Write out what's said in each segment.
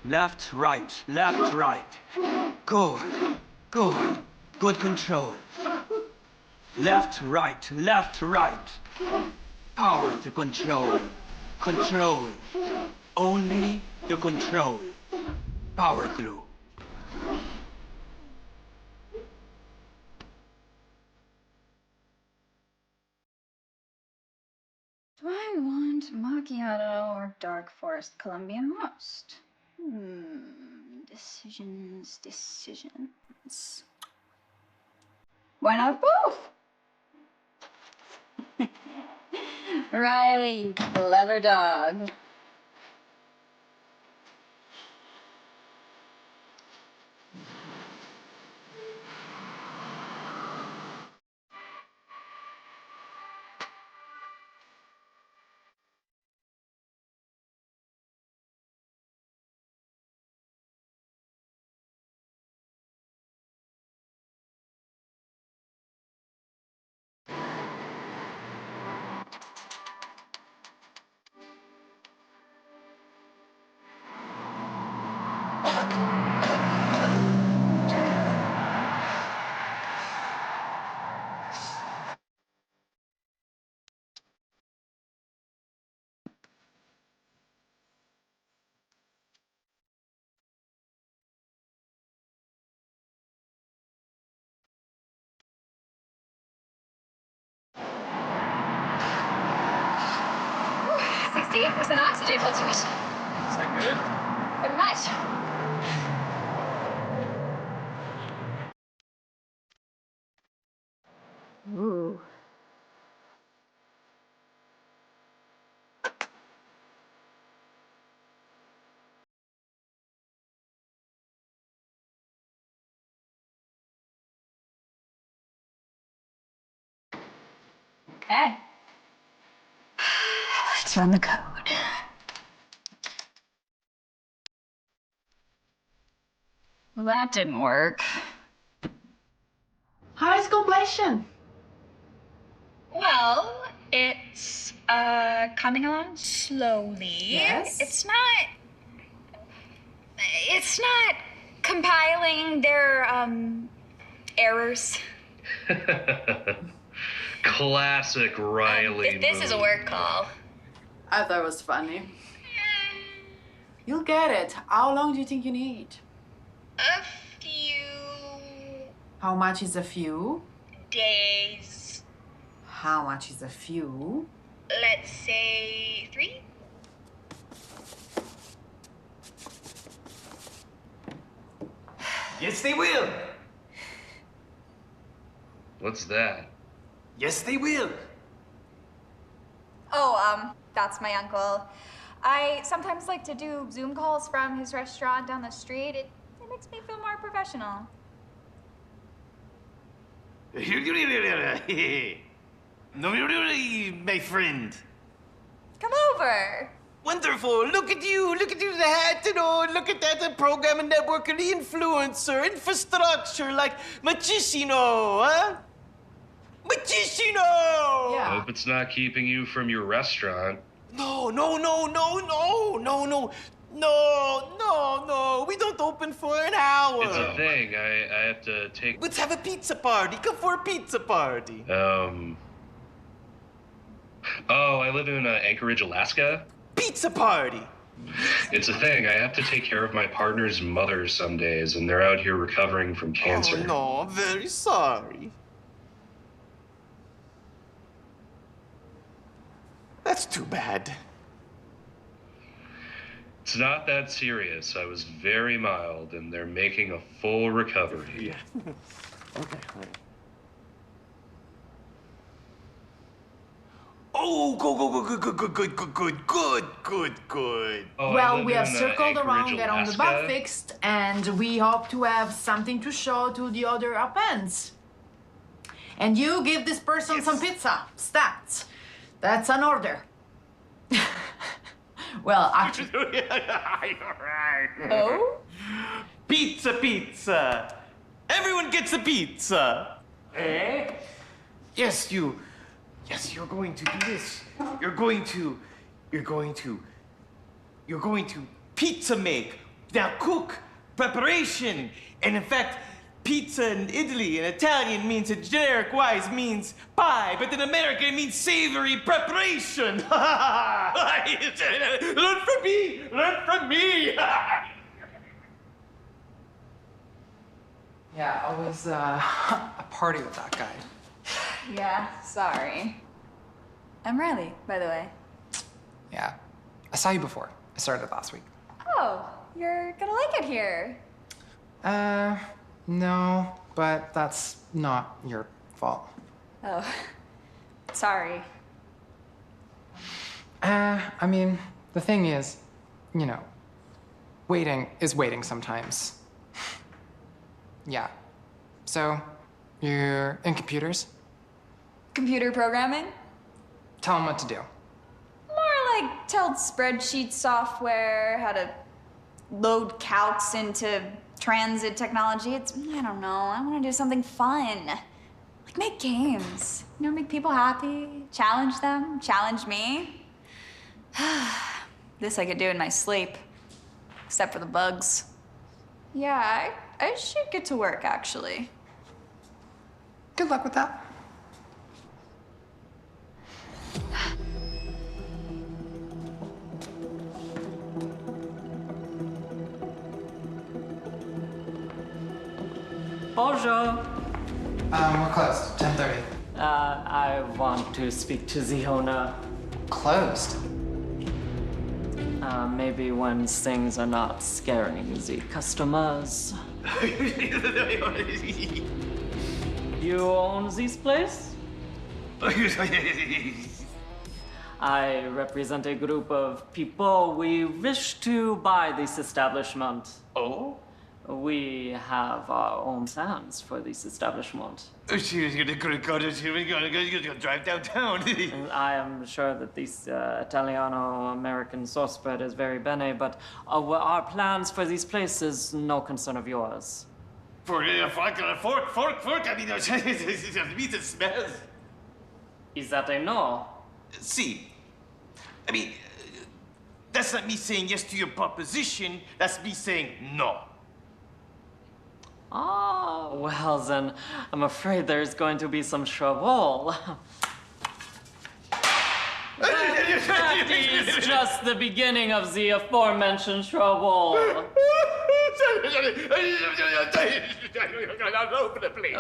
Left, right, left, right. Go, go. Good control. Left, right, left, right. Power to control. Control. Only the control. Power through. Do I want macchiato or dark forest Colombian roast? Decisions. Why not both? Riley, leather dog. Whew, 68% oxygen filters. Is that good? Very much. Ooh. Okay. Let's run the code. Well, that didn't work. How is completion? Well, it's coming along slowly. Yes. It's not compiling their errors. Classic Riley. This is a work call. I thought it was funny. You'll get it. How long do you think you need? A few How much is a few? days. How much is a few? Let's say 3. Yes, they will. What's that? Yes, they will. Oh, that's my uncle. I sometimes like to do Zoom calls from his restaurant down the street. It makes me feel more professional. No, my friend. Come over. Wonderful. Look at you, the hat and all. Look at that, the program and network and the influencer, infrastructure, like Machissino, huh? Machissino! Yeah. Hope it's not keeping you from your restaurant. No. We don't open for an hour. It's a thing. I have to take. Let's have a pizza party. Come for a pizza party. Oh, I live in Anchorage, Alaska. Pizza party. It's a thing. I have to take care of my partner's mother some days, and they're out here recovering from cancer. Oh, no, I'm very sorry. That's too bad. It's not that serious. I was very mild, and they're making a full recovery. Yeah. Okay, honey. Oh, good. Oh, I Well, live we have in, circled Anchorage, around, get on the bug Alaska. fixed, and we hope to have something to show to the other appends. And you give this person some pizza. Stats. That's an order. Well, actually, Oh? Pizza. Everyone gets a pizza. Eh? Yes, you're going to do this. You're going to pizza make Now, cook, preparation, and in fact, pizza in Italy in Italian means a generic wise means pie, but in America it means savory preparation. Learn from me, learn from me. Yeah, I was a party with that guy. Yeah, sorry. I'm Riley, by the way. Yeah, I saw you before. I started last week. Oh, you're gonna like it here. No, but that's not your fault. Oh, sorry. I mean, the thing is, you know, waiting is waiting sometimes. Yeah. So, you're in computers? Computer programming? Tell them what to do. More like tell spreadsheet software how to load calcs into transit technology. It's, I don't know, I want to do something fun. Like make games, you know, make people happy, challenge them, challenge me. This I could do in my sleep, except for the bugs. Yeah, I should get to work, actually. Good luck with that. Bonjour. We're closed. 10:30. I want to speak to the owner. Closed? Maybe when things are not scaring the customers. You own this place? I represent a group of people. We wish to buy this establishment. Oh? We have our own plans for this establishment. She's gonna go drive downtown. And I am sure that this Italiano-American sauce spread is very bene, but our plans for these places no concern of yours. Fork, I mean, the meat smells. Is that a no? See, I mean, that's not me saying yes to your proposition, that's me saying no. Oh, well then, I'm afraid there's going to be some trouble. That is just the beginning of the aforementioned trouble.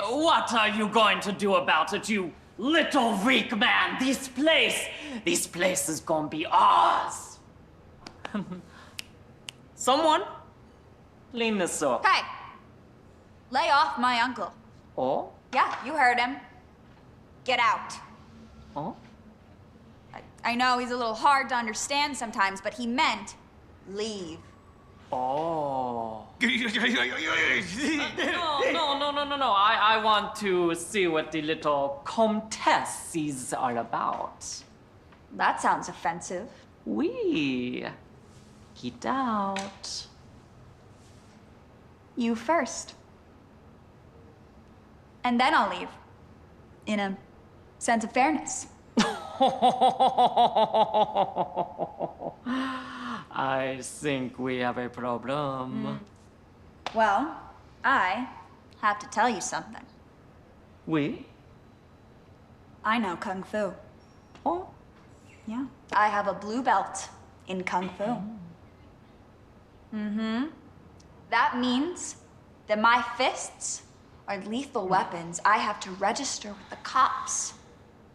What are you going to do about it, you little reek man? This place is gonna be ours. Someone, lean this up. Hey, lay off my uncle. Oh? Yeah, you heard him. Get out. Oh? I know he's a little hard to understand sometimes, but he meant leave. Oh. No. I want to see what the little comtesse is all about. That sounds offensive. We get out. You first. And then I'll leave. In a sense of fairness. I think we have a problem. Well, I have to tell you something. We? I know Kung Fu. Oh? Yeah. I have a blue belt in Kung Fu. That means that my fists are lethal weapons I have to register with the cops.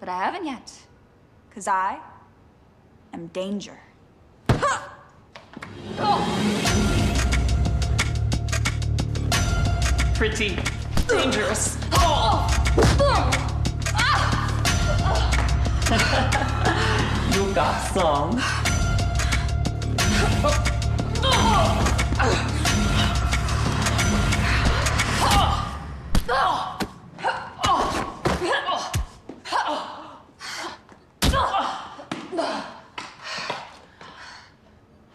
But I haven't yet, because I am danger. Pretty dangerous. You got some.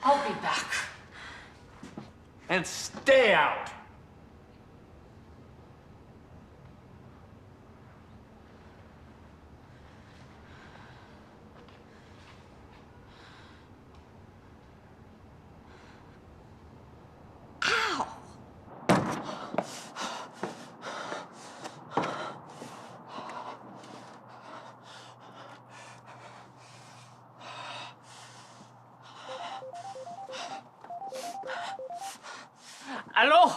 I'll be back. And stay out. Hello?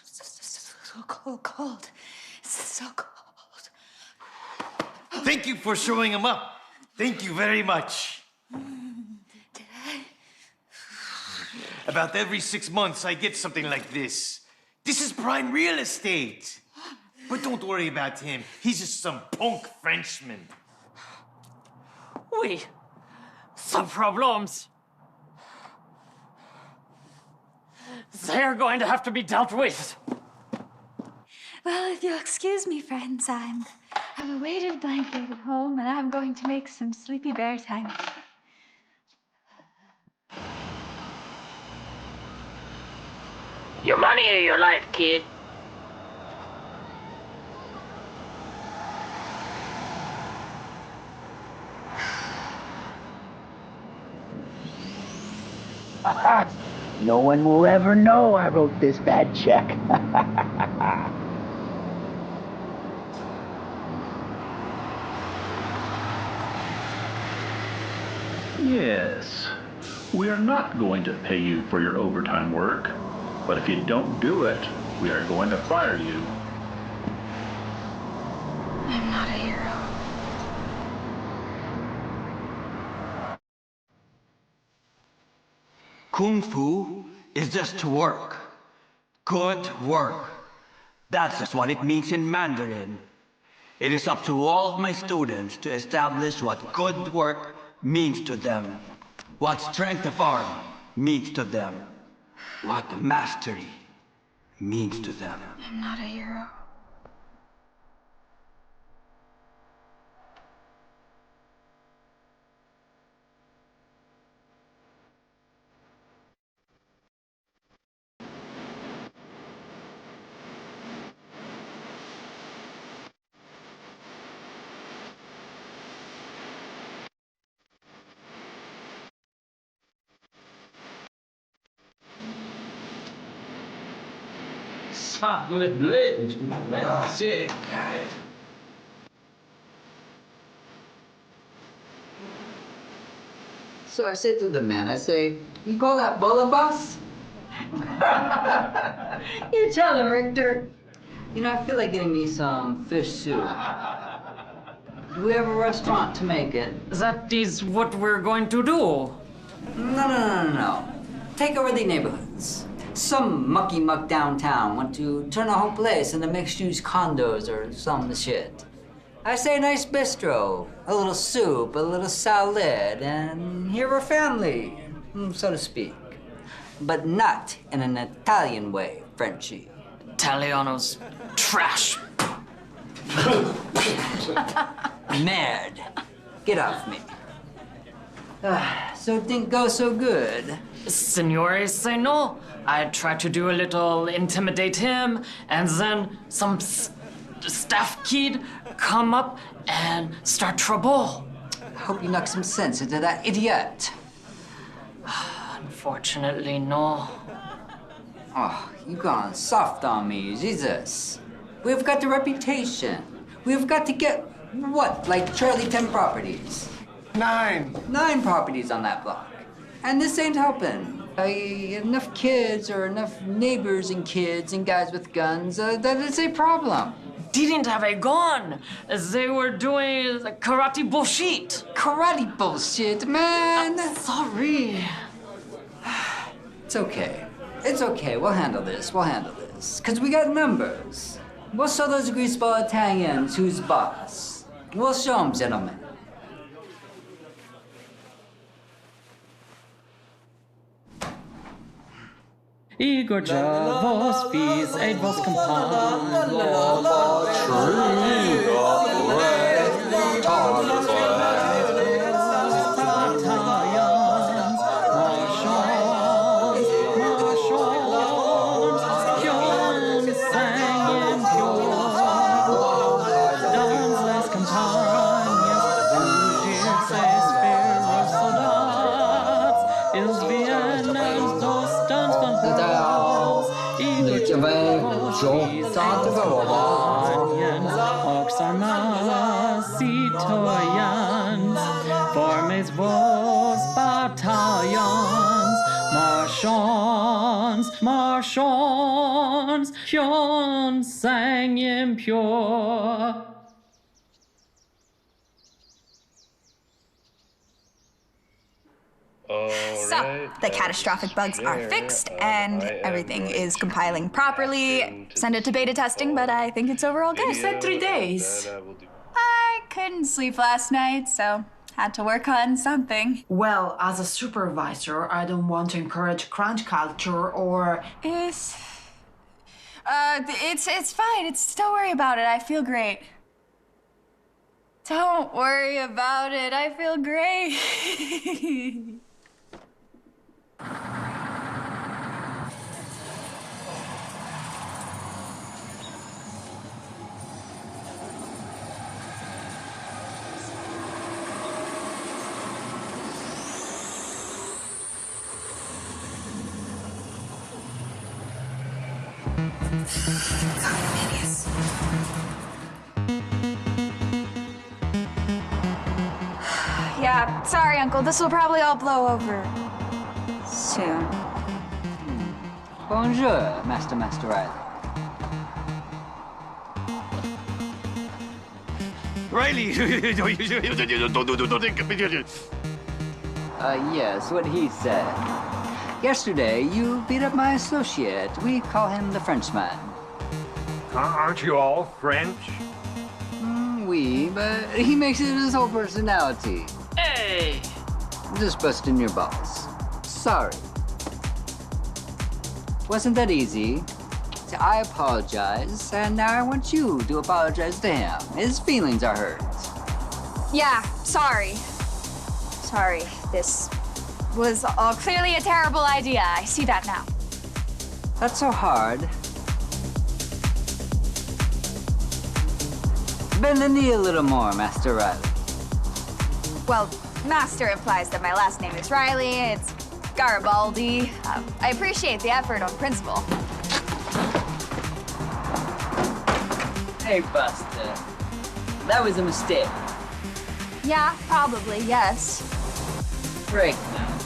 So cold. So cold. Thank you for showing him up. Thank you very much. Did I? About every 6 months, I get something like this. This is prime real estate. But don't worry about him. He's just some punk Frenchman. Oui. Some problems. They're going to have to be dealt with. Well, if you'll excuse me, friends, I have a weighted blanket at home, and I'm going to make some sleepy bear time. Your money or your life, kid? No one will ever know I wrote this bad check. Yes, we are not going to pay you for your overtime work, but if you don't do it, we are going to fire you. I'm not a hero. Kung Fu is just work. Good work. That's just what it means in Mandarin. It is up to all of my students to establish what good work means to them, what strength of arm means to them, what mastery means to them. I'm not a hero. Sick. So I said to the man, I say, you call that bullabus? You tell him, Richter. You know, I feel like getting me some fish soup. Do we have a restaurant to make it? That is what we're going to do. No. Take over the neighborhoods. Some mucky muck downtown want to turn a whole place into mixed-use condos or some shit. I say a nice bistro, a little soup, a little salad, and here we're family, so to speak. But not in an Italian way, Frenchie. Italiano's trash. Mad. Get off me. So it didn't go so good. Signore say no. I tried to do a little intimidate him, and then some staff kid come up and start trouble. I hope you knock some sense into that idiot. Unfortunately, no. Oh, you gone soft on me, Jesus. We've got the reputation. We've got to get, what, like Charlie 10 properties? 9. 9 properties on that block. And this ain't helping. Enough kids or enough neighbors and kids and guys with guns, that is a problem. Didn't have a gun. They were doing karate bullshit. Karate bullshit, man. Sorry. It's okay. It's okay. We'll handle this. Because we got numbers. We'll show those greaseball Italians who's boss. We'll show them, gentlemen. Igor Javos, Fees, Edvos Compan. Formes vos battalion. Marchons, Hyun sang impure. So, the catastrophic bugs are fixed, and everything is compiling properly. Send it to beta testing, but I think it's overall good. You said 3 days. I couldn't sleep last night, so had to work on something. Well, as a supervisor, I don't want to encourage crunch culture or... It's fine. Don't worry about it. I feel great. Don't worry about it. I feel great. Yeah, sorry, Uncle. This will probably all blow over soon. Bonjour, Master Riley. Riley! Yes, what he said. Yesterday, you beat up my associate. We call him the Frenchman. Aren't you all French? Oui, but he makes it his whole personality. Hey! Just busting your balls. Sorry. Wasn't that easy? So I apologize, and now I want you to apologize to him. His feelings are hurt. Yeah, sorry. Sorry. This was all clearly a terrible idea. I see that now. That's so hard. Bend the knee a little more, Master Riley. Well, Master implies that my last name is Riley. It's Garibaldi. I appreciate the effort on principle. Hey, Buster. That was a mistake. Yeah, probably, yes. Break now.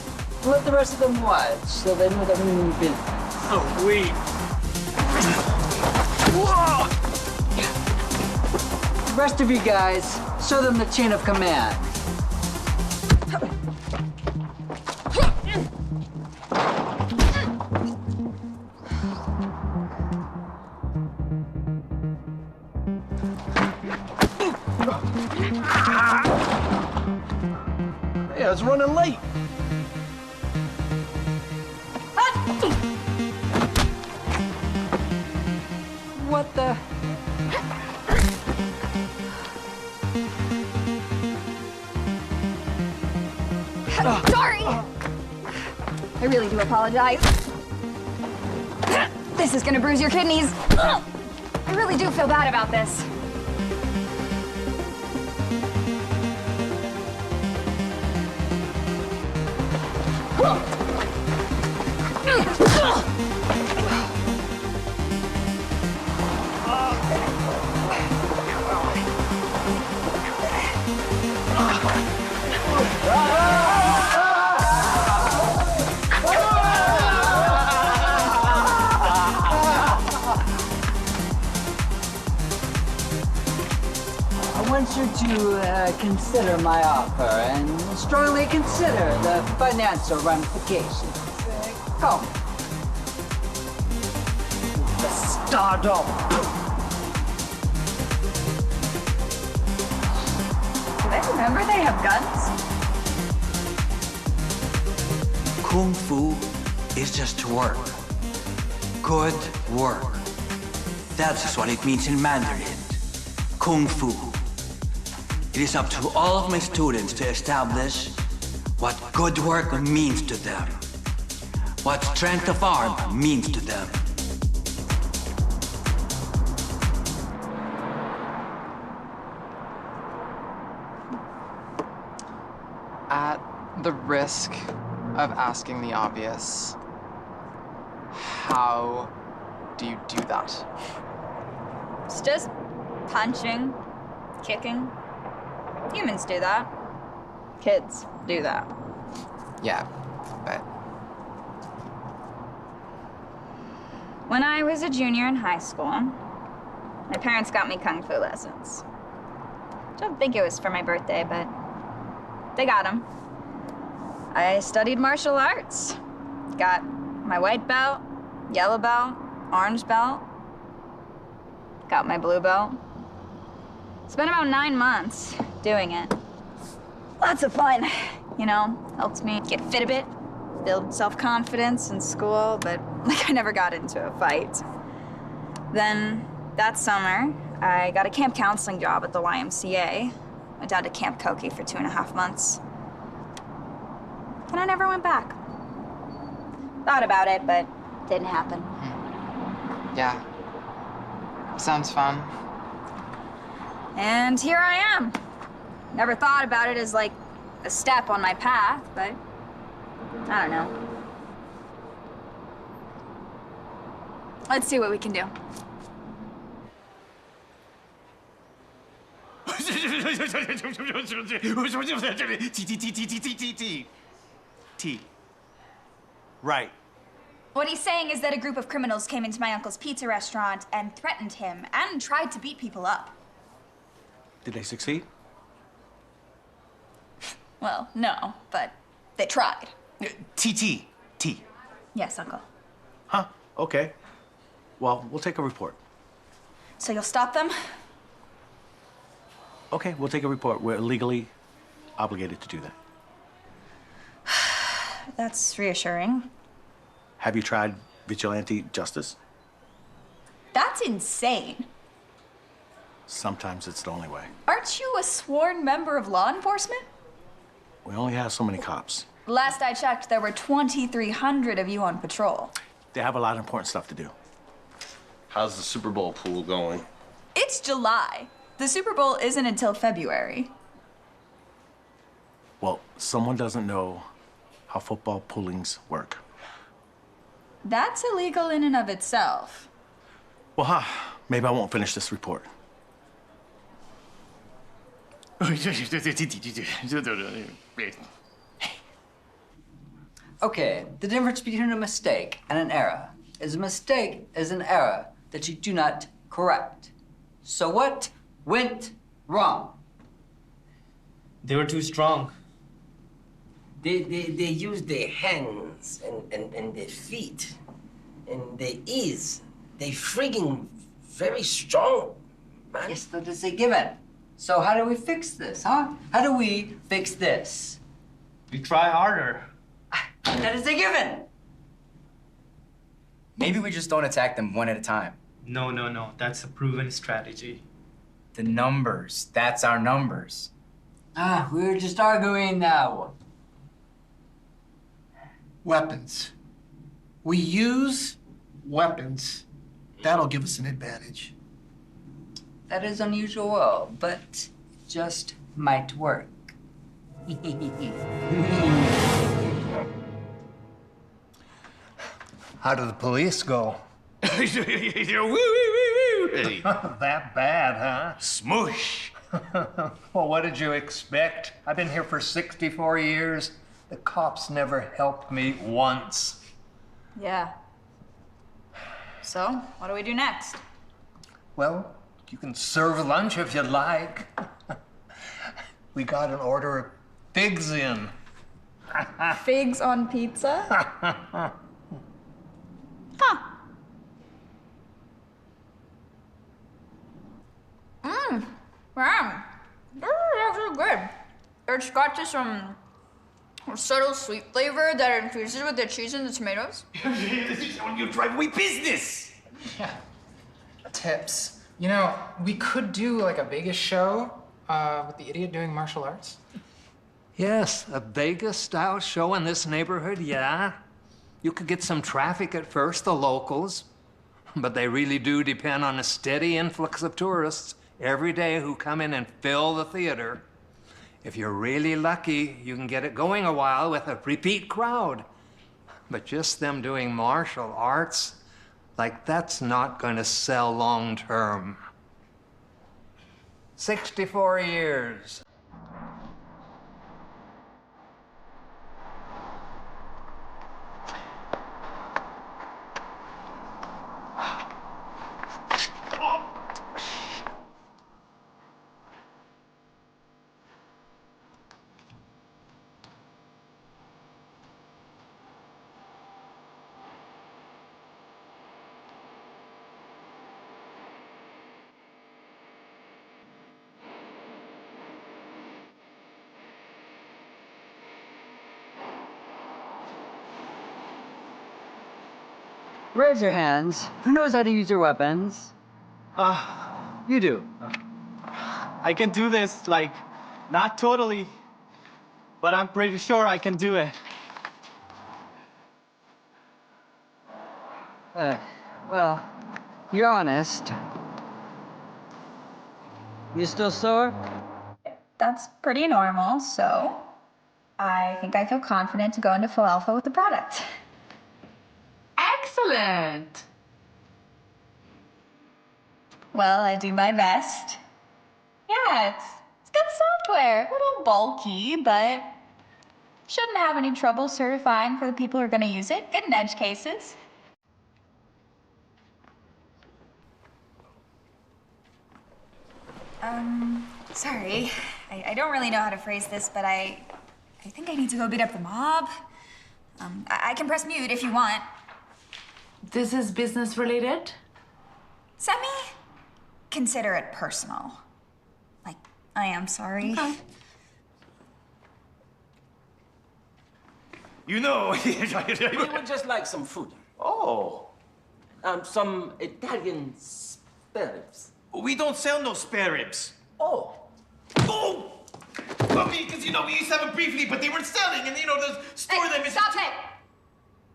Let the rest of them watch so they know that we're in business. Oh, we. Whoa! The rest of you guys, show them the chain of command. Hey, I was running late. What the? Sorry! I really do apologize. This is gonna bruise your kidneys. I really do feel bad about this. I want you to consider my offer and strongly consider the financial ramifications. Come. The stardom. Do they remember they have guns? Kung Fu is just work. Good work. That's what it means in Mandarin. Kung Fu. It is up to all of my students to establish what good work means to them. What strength of arm means to them. At the risk of asking the obvious, how do you do that? It's just punching, kicking. Humans do that. Kids do that. Yeah, but When I was a junior in high school, my parents got me kung fu lessons. Don't think it was for my birthday, but they got them. I studied martial arts. Got my white belt, yellow belt, orange belt. Got my blue belt. Spent about 9 months doing it. Lots of fun, you know, helped me get fit a bit, build self-confidence in school, but like I never got into a fight. Then that summer, I got a camp counseling job at the YMCA. Went down to Camp Koki for 2.5 months. And I never went back. Thought about it, but didn't happen. Yeah. Sounds fun. And here I am. Never thought about it as like a step on my path, but I don't know. Let's see what we can do. T. Right. What he's saying is that a group of criminals came into my uncle's pizza restaurant and threatened him and tried to beat people up. Did they succeed? Well, no, but they tried. T. Yes, Uncle. Huh? Okay. Well, we'll take a report. So you'll stop them? Okay, we'll take a report. We're legally obligated to do that. That's reassuring. Have you tried vigilante justice? That's insane. Sometimes it's the only way. Aren't you a sworn member of law enforcement? We only have so many cops. Last I checked, there were 2,300 of you on patrol. They have a lot of important stuff to do. How's the Super Bowl pool going? It's July. The Super Bowl isn't until February. Well, someone doesn't know how football poolings work. That's illegal in and of itself. Well, maybe I won't finish this report. Okay, the difference between a mistake and an error is a mistake is an error that you do not correct. So what went wrong? They were too strong. They use their hands and their feet and their ears. They friggin' very strong, man. Yes, that is a given. So how do we fix this, huh? How do we fix this? We try harder. That is a given. Maybe we just don't attack them one at a time. No. That's a proven strategy. The numbers. That's our numbers. We're just arguing now. Weapons. We use weapons. That'll give us an advantage. That is unusual, but just might work. How do the police go? That bad, huh? Smoosh. Well, what did you expect? I've been here for 64 years. The cops never helped me once. Yeah. So, what do we do next? Well, you can serve lunch if you like. We got an order of figs in. Figs on pizza? Huh. Wow. This is actually good. It's got this subtle sweet flavor that infuses with the cheese and the tomatoes. You drive away business. Yeah. Tips. You know, we could do like a Vegas show with the idiot doing martial arts. Yes, a Vegas-style show in this neighborhood, yeah. You could get some traffic at first, the locals, but they really do depend on a steady influx of tourists every day who come in and fill the theater. If you're really lucky, you can get it going a while with a repeat crowd. But just them doing martial arts, like that's not going to sell long term. 64 years. Raise your hands. Who knows how to use your weapons? You do. I can do this, like, not totally, but I'm pretty sure I can do it. Well, you're honest. You still sore? That's pretty normal, so I think I feel confident to go into full alpha with the product. Excellent! Well, I do my best. Yeah, it's good software. A little bulky, but shouldn't have any trouble certifying for the people who are gonna use it. Good in edge cases. Sorry. I don't really know how to phrase this, but I think I need to go beat up the mob. I can press mute if you want. This is business related? Semi? Consider it personal. Like, I am sorry. Okay. You know, We would just like some food. Oh. Some Italian spare ribs. We don't sell no spare ribs. Oh. Oh! I mean, because, you know, we used to have it briefly, but they weren't selling, and, you know, the store them is... Stop it!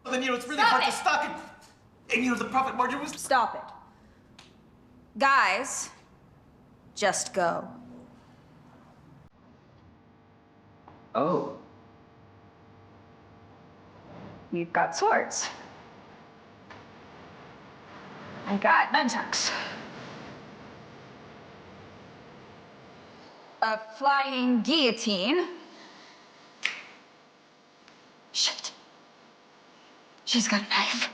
Well, then, you know, it's really Stop hard it. to stock it. And, you know, the profit margin was... Stop it. Guys, just go. Oh. We've got swords. I got nunchucks. A flying guillotine. Shit. She's got a knife.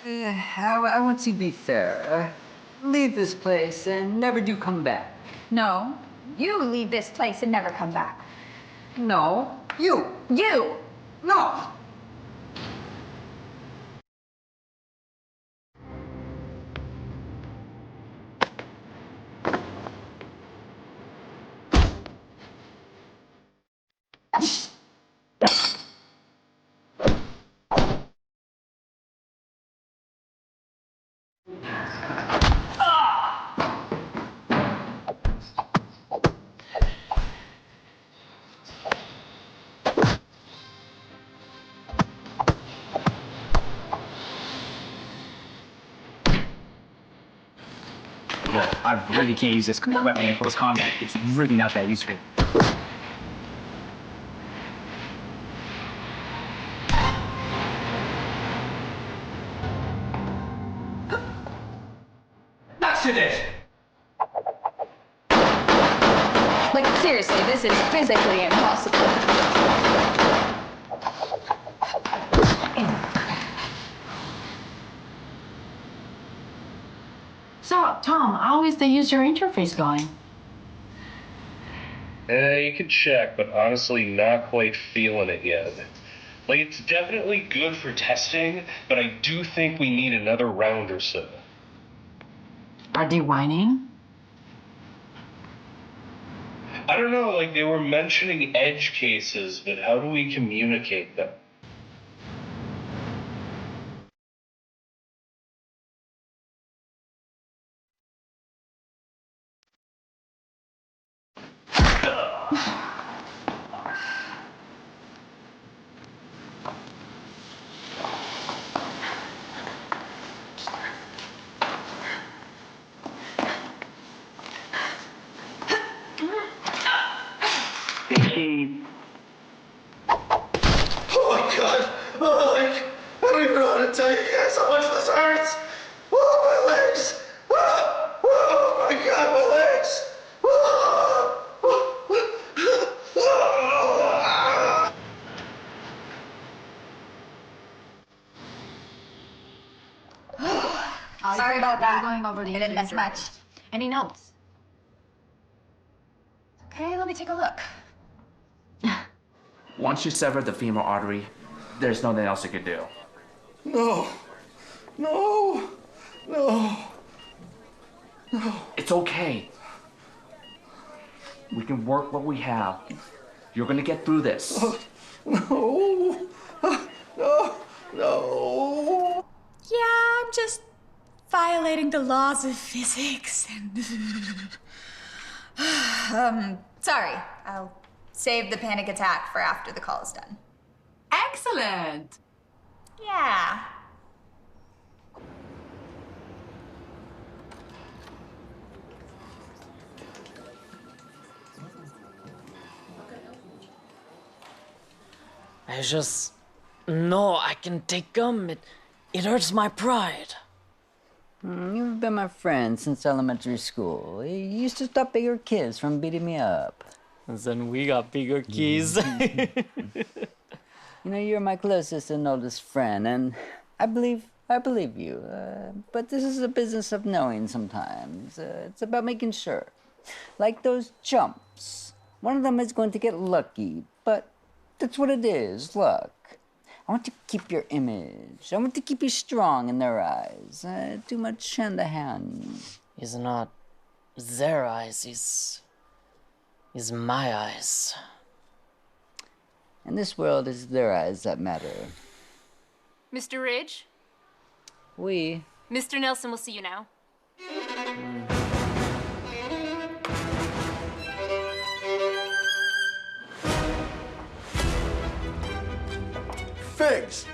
I want to be fair. Leave this place and never do come back. No, you leave this place and never come back. No, you. You! No. I really can't use this weapon in close combat. It's really not that useful. That's it! Like, seriously, this is physically impossible. So, Tom, how is the user interface going? You can check, but honestly, not quite feeling it yet. Like, it's definitely good for testing, but I do think we need another round or so. Are they whining? I don't know, like, they were mentioning edge cases, but how do we communicate them? Oh, my God. Oh, I don't even know how to tell you guys how much this hurts. Oh, my legs. Oh, my God, my legs. Sorry about that. Going over the I didn't miss user much. interface. Any notes? Okay, let me take a look. Once you sever the femoral artery, there's nothing else you can do. No. No. No. No. It's okay. We can work what we have. You're gonna get through this. No. No. No. Yeah, I'm just violating the laws of physics and... Sorry. I'll save the panic attack for after the call is done. Excellent. Yeah. I just... No, I can take gum. It hurts my pride. You've been my friend since elementary school. You used to stop bigger kids from beating me up. And then we got bigger keys. You know, you're my closest and oldest friend, and I believe you. But this is a business of knowing sometimes. It's about making sure. Like those jumps. One of them is going to get lucky, but that's what it is, luck. I want to keep your image. I want to keep you strong in their eyes. Too much hand-to-hand. It's not their eyes, it's my eyes. In this world, it's their eyes that matter. Mr. Ridge? We. Mr. Nelson will see you now. Figs!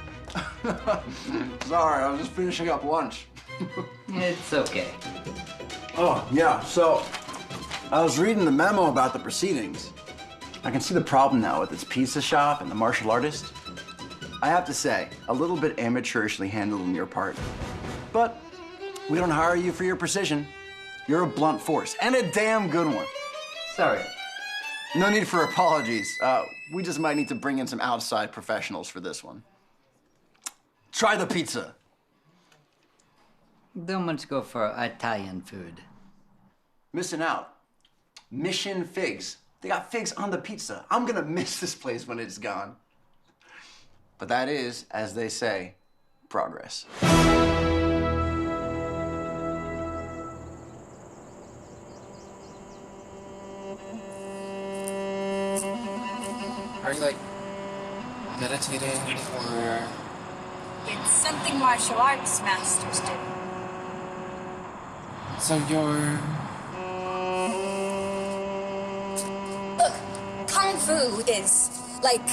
Sorry, I was just finishing up lunch. It's okay. Oh, yeah, so I was reading the memo about the proceedings. I can see the problem now with its pizza shop and the martial artist. I have to say, a little bit amateurishly handled on your part. But we don't hire you for your precision. You're a blunt force, and a damn good one. Sorry. No need for apologies. We just might need to bring in some outside professionals for this one. Try the pizza. Don't much go for Italian food. Missing out. Mission Figs. They got figs on the pizza. I'm gonna miss this place when it's gone. But that is, as they say, progress. Are you like meditating or? It's something martial arts masters do. So you're. Look, Kung Fu is like...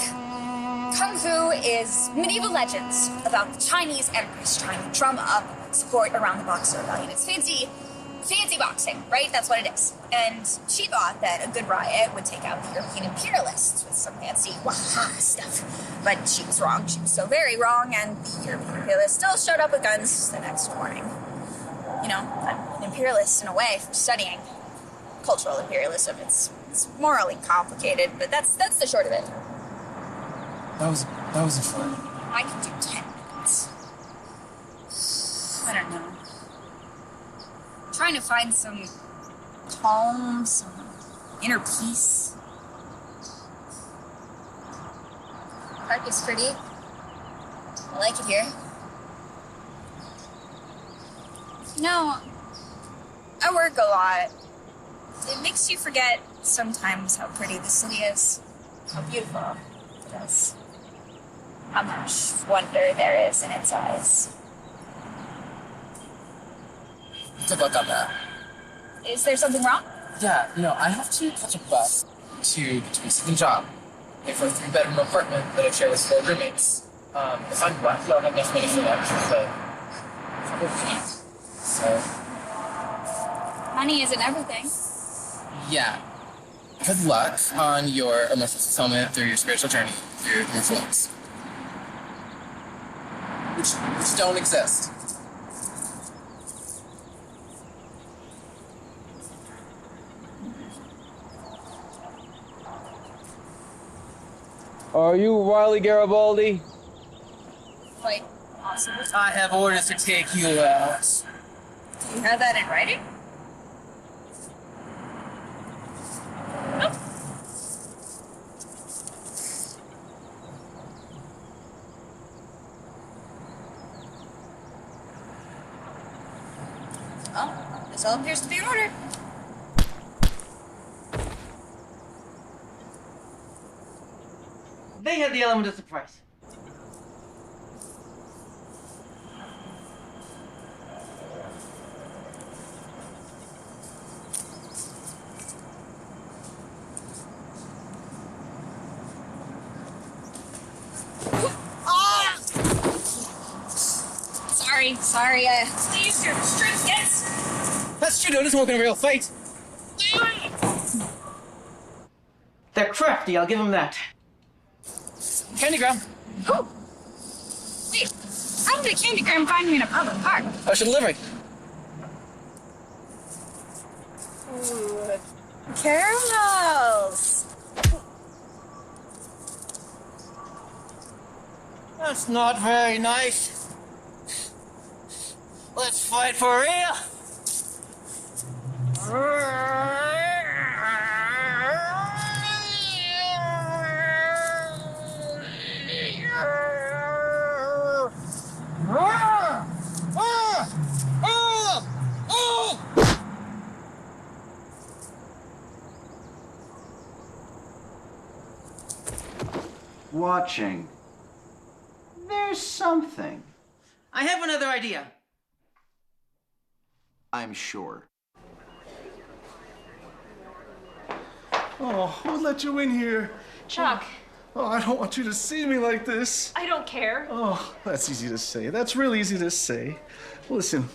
Kung Fu is medieval legends about the Chinese empress trying to drum up support around the boxer rebellion. It's fancy boxing, right? That's what it is. And she thought that a good riot would take out the European imperialists with some fancy waha stuff. But she was wrong. She was so very wrong, and the European imperialists still showed up with guns the next morning. You know, I'm an imperialist in a way for studying cultural imperialism. It's morally complicated, but that's the short of it. That was fun. I can do 10 minutes. I don't know. Trying to find some calm, some inner peace. Park is pretty. I like it here. You know, I work a lot. It makes you forget sometimes how pretty the city is, how beautiful it is, how much wonder there is in its eyes. Good luck on that. Is there something wrong? Yeah, I have to catch a bus to a second job. Pay for a 3-bedroom apartment that I share with 4 roommates. If I'm lucky, I'll have enough money for lunch, but probably. So. Money isn't everything. Yeah. Good luck on your emotional fulfillment through your spiritual journey through your feelings. Which don't exist. Are you Riley Garibaldi? Quite possible. I have orders to take you out. Do you have that in writing? Well, this all appears to be in order. They have the element of surprise. sorry. Please, your strength gets. That's true, though. This won't be a real fight. They're crafty, I'll give them that. Candygram. Oh. Wait, how did a candygram find me in a public park? How's your delivery? Ooh, caramels. That's not very nice. Let's fight for real. Watching. There's something. I have another idea. I'm sure. Oh, who let you in here? Chuck. Oh, I don't want you to see me like this. I don't care. Oh, that's easy to say. That's real easy to say. Listen.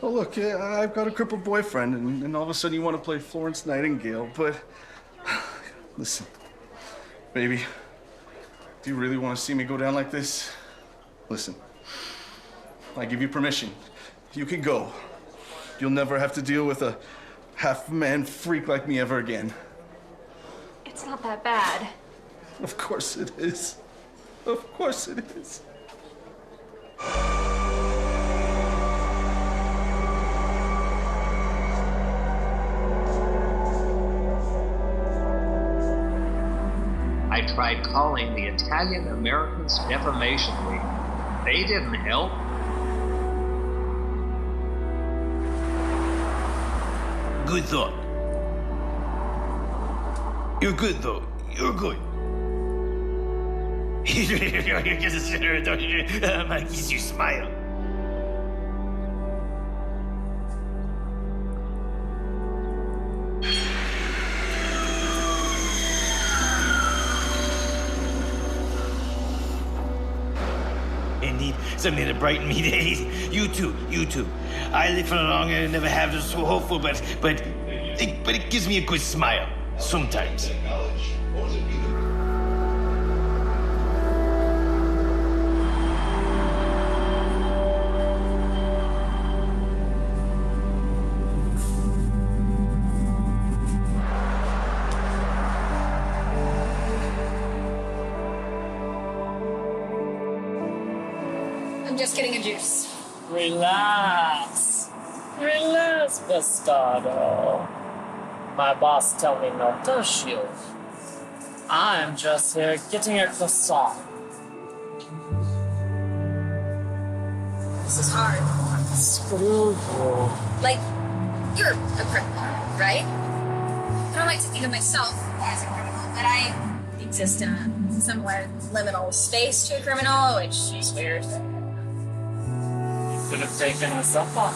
Oh, look, I've got a crippled boyfriend, and all of a sudden you want to play Florence Nightingale, but... Listen, baby, do you really want to see me go down like this? Listen, I give you permission. You can go. You'll never have to deal with a half-man freak like me ever again. It's not that bad. Of course it is. Of course it is. I tried calling the Italian Americans Defamation League. They didn't help. Good thought. You're good, though. You're good. Makes you smile. Indeed, something to brighten me days. You too, you too. I live for long and never have been so hopeful, but it gives me a good smile sometimes. I'm just getting a juice. Relax. Relax, Bastardo. My boss tell me no touch you. I'm just here getting a croissant. This is hard. Screw you. Like, you're a criminal, right? I don't like to think of myself as a criminal, but I exist in a somewhat liminal space to a criminal, which is weird. Could have taken us up on.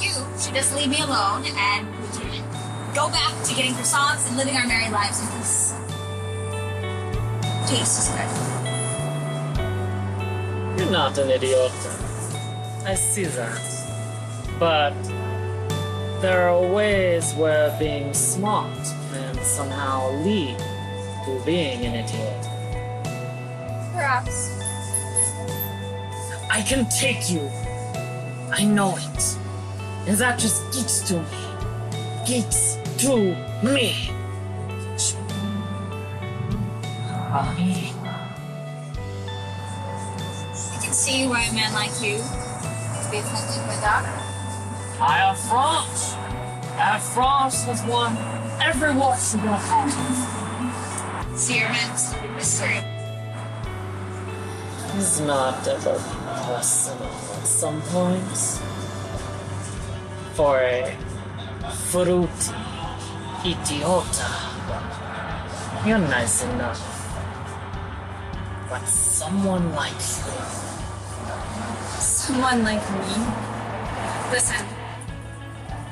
You should just leave me alone and we can go back to getting croissants and living our merry lives in peace. Taste is good. You're not an idiot. I see that. But there are ways where being smart can somehow lead to being an idiot. Perhaps. I can take you. I know it. And that just gets to me. Gets to me. I can see why a man like you would be offended by that. I have France. France has won every watch you're gonna have. So you're meant to be mystery. It's not ever personal at some points. For a fruity idiota, you're nice enough. But someone like you. Someone like me? Listen,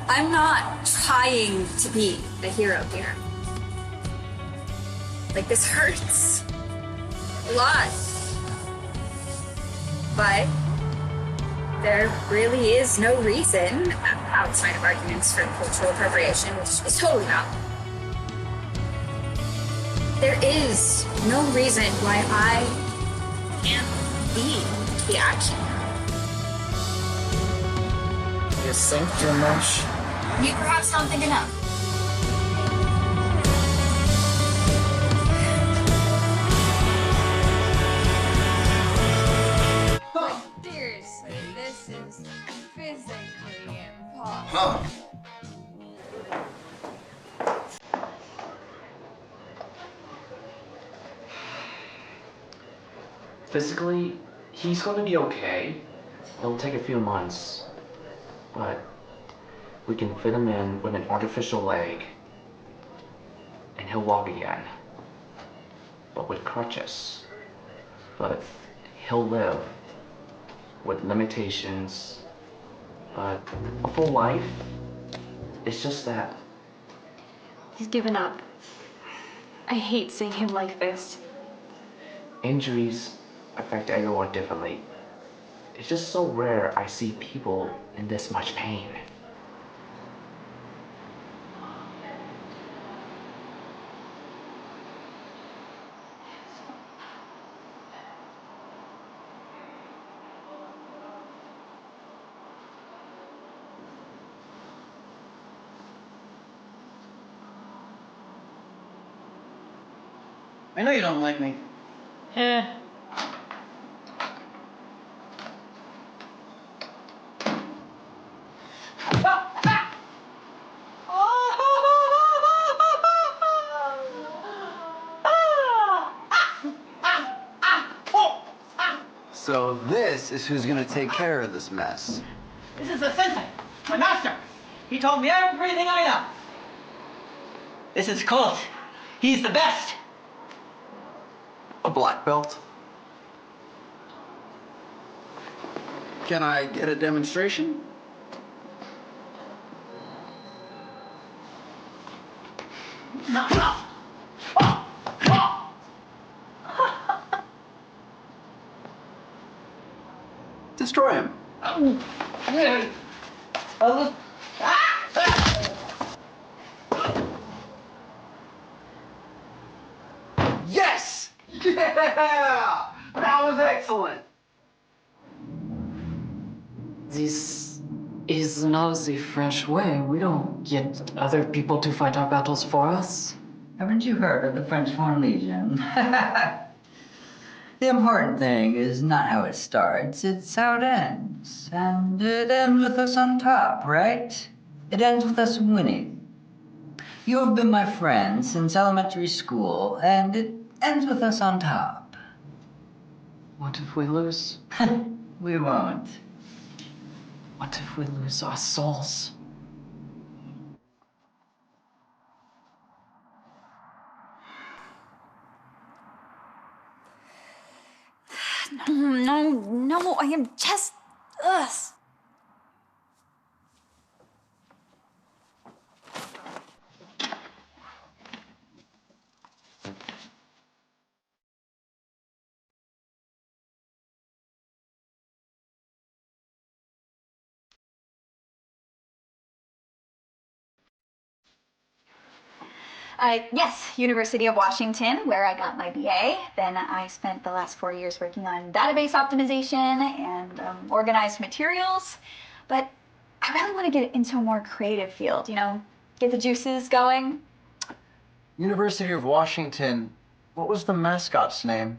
I'm not trying to be the hero here. Like, this hurts. A lot. But There really is no reason, outside of arguments for cultural appropriation, which is totally valid. There is no reason why I can't be the action. You think too much? You perhaps don't think enough. Seriously, this is physically impossible. Huh. Physically, he's going to be okay. It'll take a few months, but we can fit him in with an artificial leg, and he'll walk again, but with crutches. But he'll live with limitations, but a full life. It's just that He's given up. I hate seeing him like this. injuries affect everyone differently. It's just so rare I see people in this much pain. I know you don't like me. So this is who's gonna take care of this mess. This is the sensei, my master. He told me everything I know. This is Colt. He's the best. A black belt? Can I get a demonstration? Destroy him. Yes! Yeah! That was excellent. This is not the French way. We don't get other people to fight our battles for us. Haven't you heard of the French Foreign Legion? The important thing is not how it starts, it's how it ends. And it ends with us on top, right? It ends with us winning. You have been my friend since elementary school, and it ends with us on top. What if we lose? We won't. What if we lose our souls? No, I am just us. Yes, University of Washington, where I got my BA. Then I spent the last 4 years working on database optimization and organized materials. But I really want to get into a more creative field, get the juices going. University of Washington. What was the mascot's name?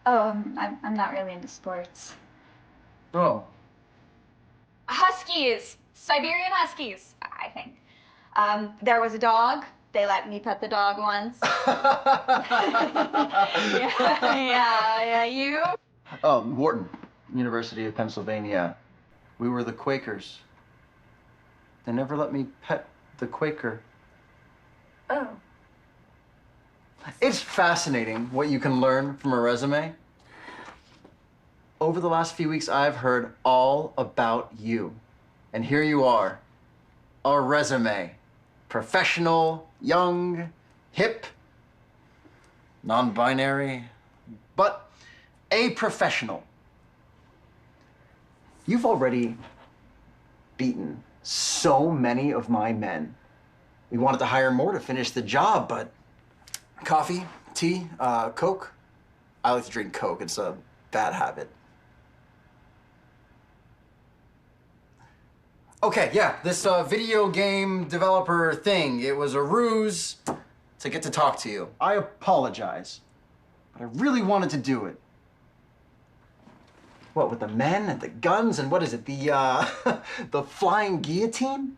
Oh, I'm not really into sports. Oh. Huskies, Siberian Huskies, I think. There was a dog. They let me pet the dog once. Yeah, you? Oh, Wharton, University of Pennsylvania. We were the Quakers. They never let me pet the Quaker. Oh. It's fascinating what you can learn from a resume. Over the last few weeks, I've heard all about you. And here you are, a resume. Professional, young, hip, non-binary, but a professional. You've already beaten so many of my men. We wanted to hire more to finish the job, but coffee, tea, Coke? I like to drink Coke. It's a bad habit. Okay, yeah, this video game developer thing, it was a ruse to get to talk to you. I apologize, but I really wanted to do it. What, with the men and the guns and what is it, the flying guillotine?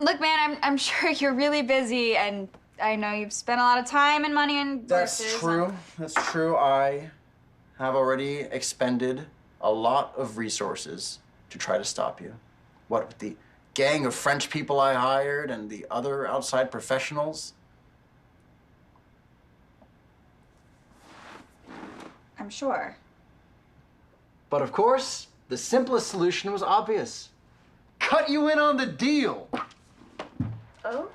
Look, man, I'm sure you're really busy, and I know you've spent a lot of time and money and That's true. That's true. I have already expended a lot of resources to try to stop you. What, with the gang of French people I hired and the other outside professionals? I'm sure. But of course, the simplest solution was obvious. Cut you in on the deal. Oh?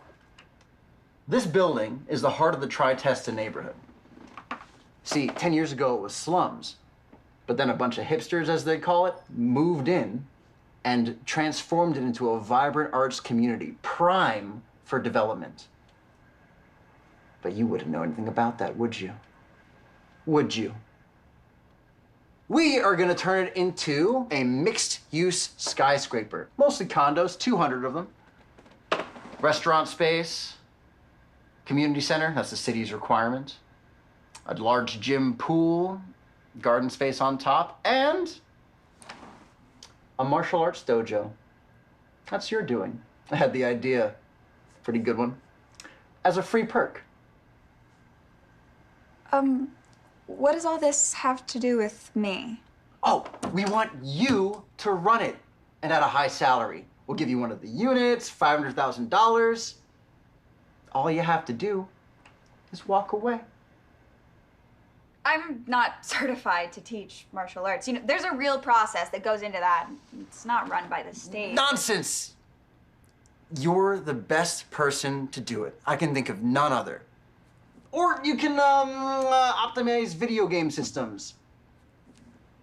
This building is the heart of the Tri-Testa neighborhood. See, 10 years ago it was slums, but then a bunch of hipsters, as they call it, moved in and transformed it into a vibrant arts community, prime for development. But you wouldn't know anything about that, would you? Would you? We are gonna turn it into a mixed-use skyscraper. Mostly condos, 200 of them. Restaurant space, community center, that's the city's requirement. A large gym pool, garden space on top, and a martial arts dojo. That's your doing. I had the idea, pretty good one, as a free perk. What does all this have to do with me? Oh, we want you to run it, and at a high salary. We'll give you one of the units, $500,000. All you have to do is walk away. I'm not certified to teach martial arts. You know, there's a real process that goes into that. It's not run by the state. Nonsense! You're the best person to do it. I can think of none other. Or you can optimize video game systems.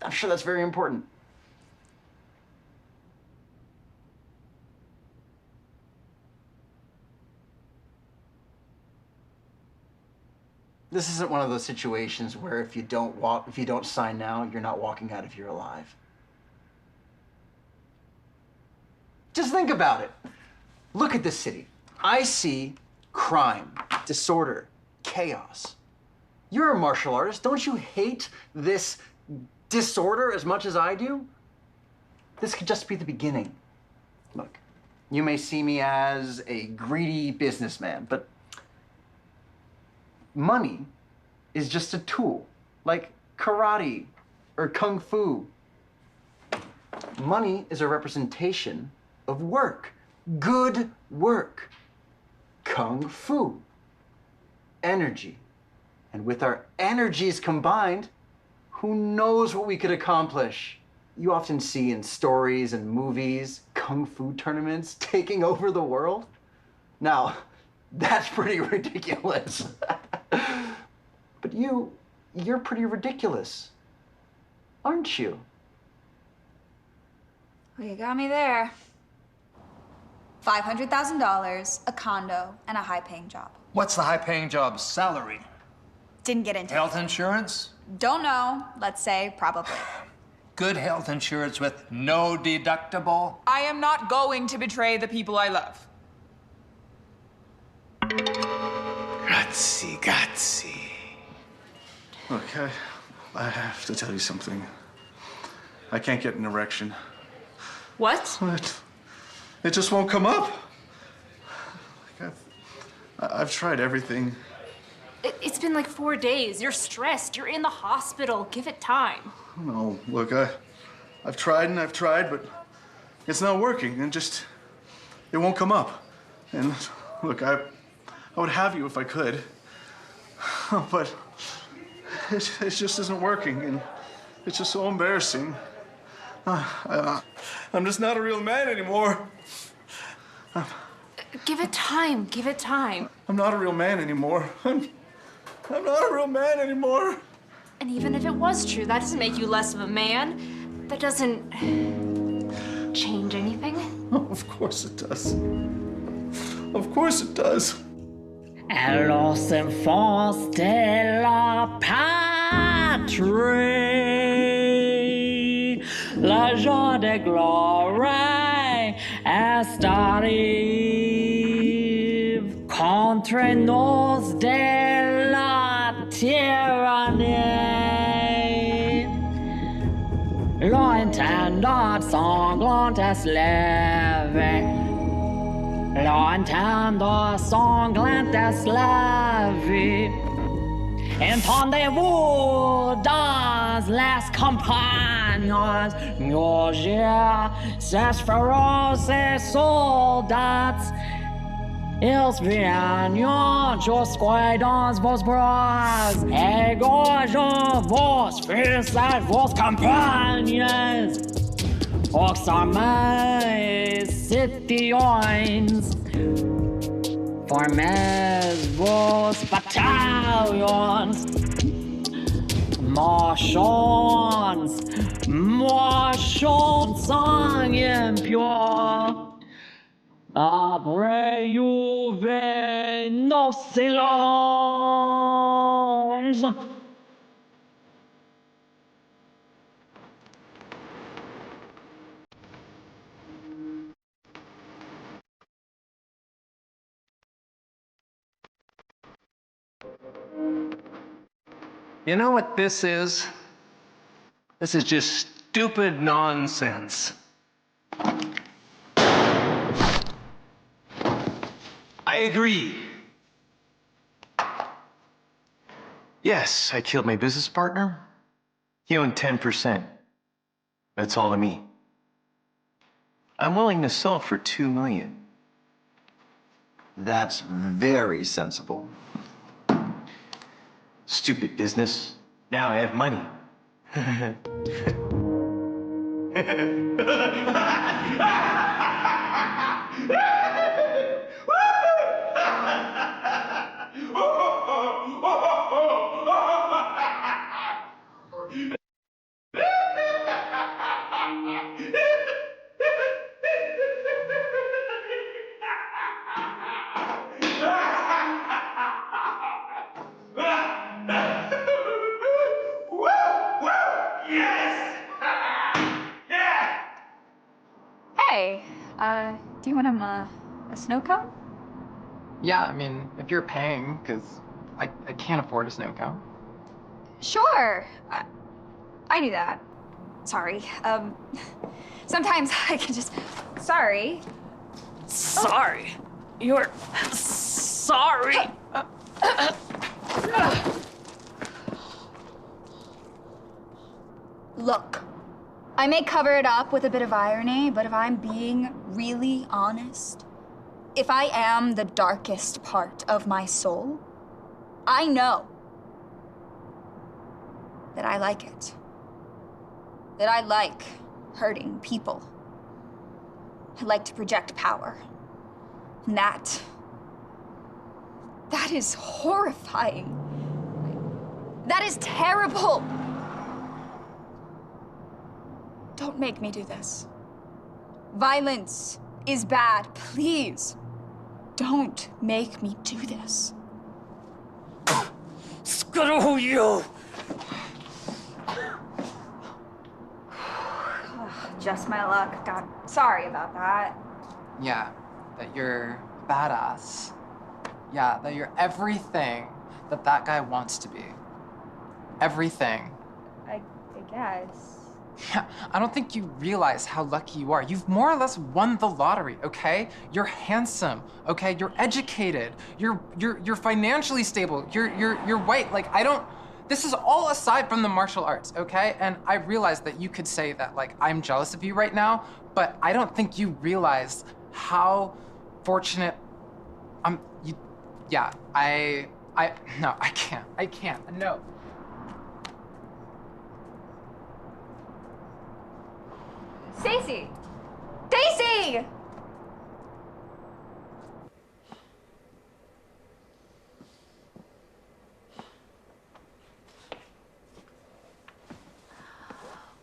I'm sure that's very important. This isn't one of those situations where if you don't sign now, you're not walking out of here alive. Just think about it. Look at this city. I see crime, disorder, chaos. You're a martial artist. Don't you hate this disorder as much as I do? This could just be the beginning. Look, you may see me as a greedy businessman, but money is just a tool, like karate or kung fu. Money is a representation of work, good work. Kung fu, energy. And with our energies combined, who knows what we could accomplish? You often see in stories and movies, kung fu tournaments taking over the world. Now, that's pretty ridiculous. But you're pretty ridiculous, aren't you? Well, you got me there. $500,000, a condo, and a high-paying job. What's the high-paying job's salary? Didn't get into Health it. insurance? Don't know. Let's say probably. Good health insurance with no deductible? I am not going to betray the people I love. Grazie, grazie. Look, I have to tell you something. I can't get an erection. What? It just won't come up. Like I've tried everything. It's been like 4 days. You're stressed. You're in the hospital. Give it time. No, look, I've tried and I've tried, but it's not working. And just, it won't come up. And look, I would have you if I could, but it just isn't working, and it's just so embarrassing. I'm just not a real man anymore. Give it time. Give it time. I'm not a real man anymore. I'm not a real man anymore. And even if it was true, that doesn't make you less of a man. That doesn't... change anything? Oh, of course it does. Of course it does. À los enfants de la patrie, la joie de gloire est arrive contre nos de la tyrannie. L'intendant sanglant est levé. L'entendre sanglante est la vie. Entendez-vous dans les campagnes mugir ces féroces soldats? Ils viennent jusqu'à dans vos bras, égorgent vos fils et vos campagnes. Oxarmés citoyens, formez vos battalions, marchons, marchons sang impur. Après you've nos silence. You know what this is? This is just stupid nonsense. I agree. Yes, I killed my business partner. He owned 10%. That's all to me. I'm willing to sell for $2 million. That's very sensible. Stupid business. Now I have money. Hey, do you want a snow cone? Yeah, I mean, if you're paying, because I can't afford a snow cone. Sure. I knew that. Sorry. Sometimes I can just... Sorry. Sorry. You're sorry. Look, I may cover it up with a bit of irony, but if I'm being really honest, if I am the darkest part of my soul, I know that I like it. That I like hurting people. I like to project power. And that is horrifying. That is terrible. Don't make me do this. Violence is bad. Please, don't make me do this. Screw you! Just my luck. God, sorry about that. Yeah, that you're badass. Yeah, that you're everything that that guy wants to be. Everything. I guess. Yeah, I don't think you realize how lucky you are. You've more or less won the lottery, okay? You're handsome, okay? You're educated. You're financially stable. You're white. Like, I don't... This is all aside from the martial arts, okay? And I realize that you could say that, like, I'm jealous of you right now, but I don't think you realize how fortunate no, I can't, no. Stacy! Stacy!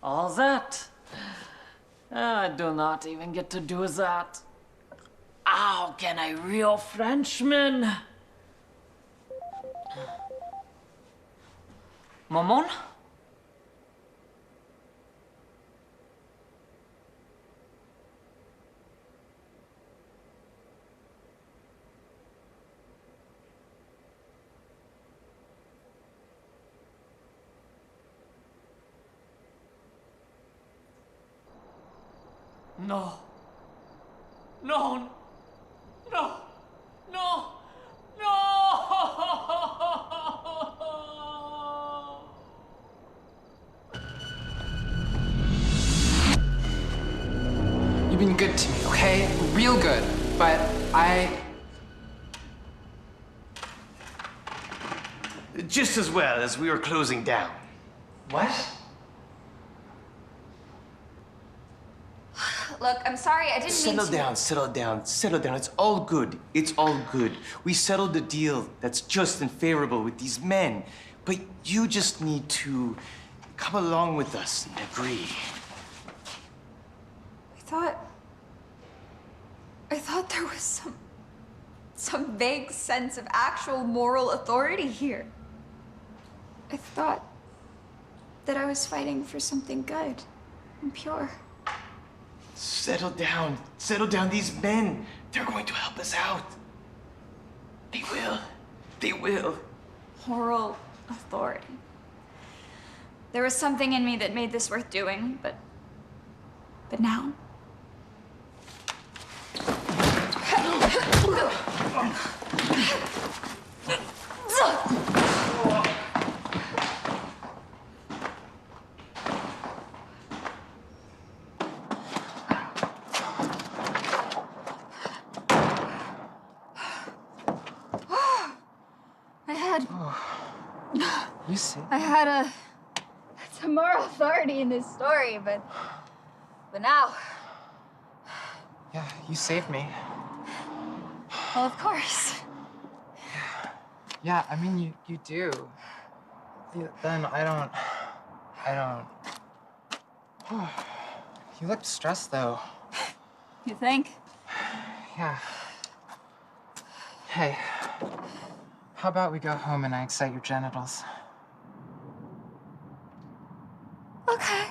All that. I do not even get to do that. How can a real Frenchman? Maman? No. No. No. No. No. You've been good to me, okay? Real good. But Just as well as we were closing down. What? Look, I'm sorry, I didn't mean to... Settle down, settle down, settle down. It's all good. It's all good. We settled the deal that's just and favorable with these men. But you just need to come along with us and agree. I thought there was some vague sense of actual moral authority here. I thought that I was fighting for something good and pure. Settle down. Settle down. These men, they're going to help us out. They will. They will. Moral authority. There was something in me that made this worth doing, but now... You see? I had some moral authority in this story, but now... Yeah, you saved me. Well, of course. Yeah, I mean, you do. Then I don't... You looked stressed, though. You think? Yeah. Hey, how about we go home and I excite your genitals? Okay.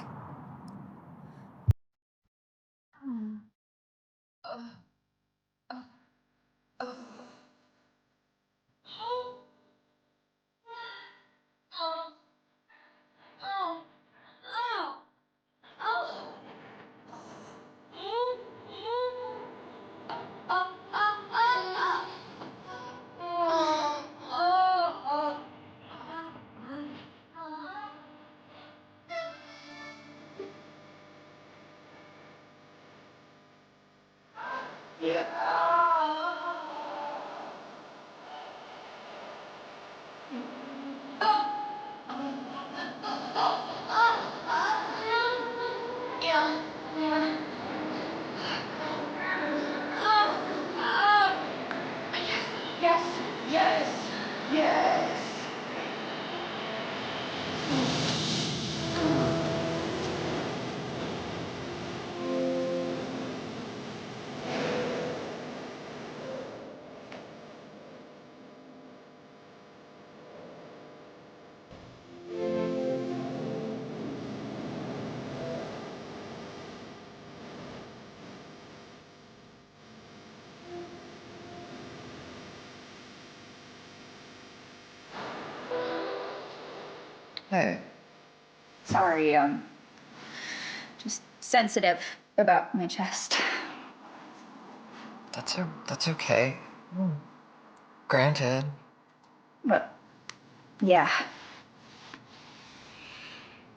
Hey. Sorry, just sensitive about my chest. That's okay. Granted. But, yeah.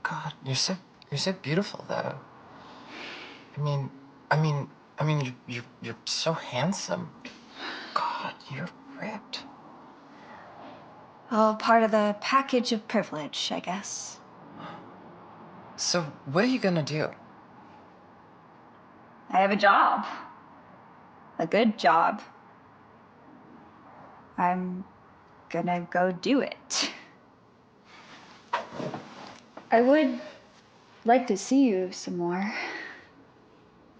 God, you're so beautiful, though. You're so handsome. God, you're ripped. All part of the package of privilege, I guess. So, what are you gonna do? I have a job. A good job. I'm gonna go do it. I would like to see you some more.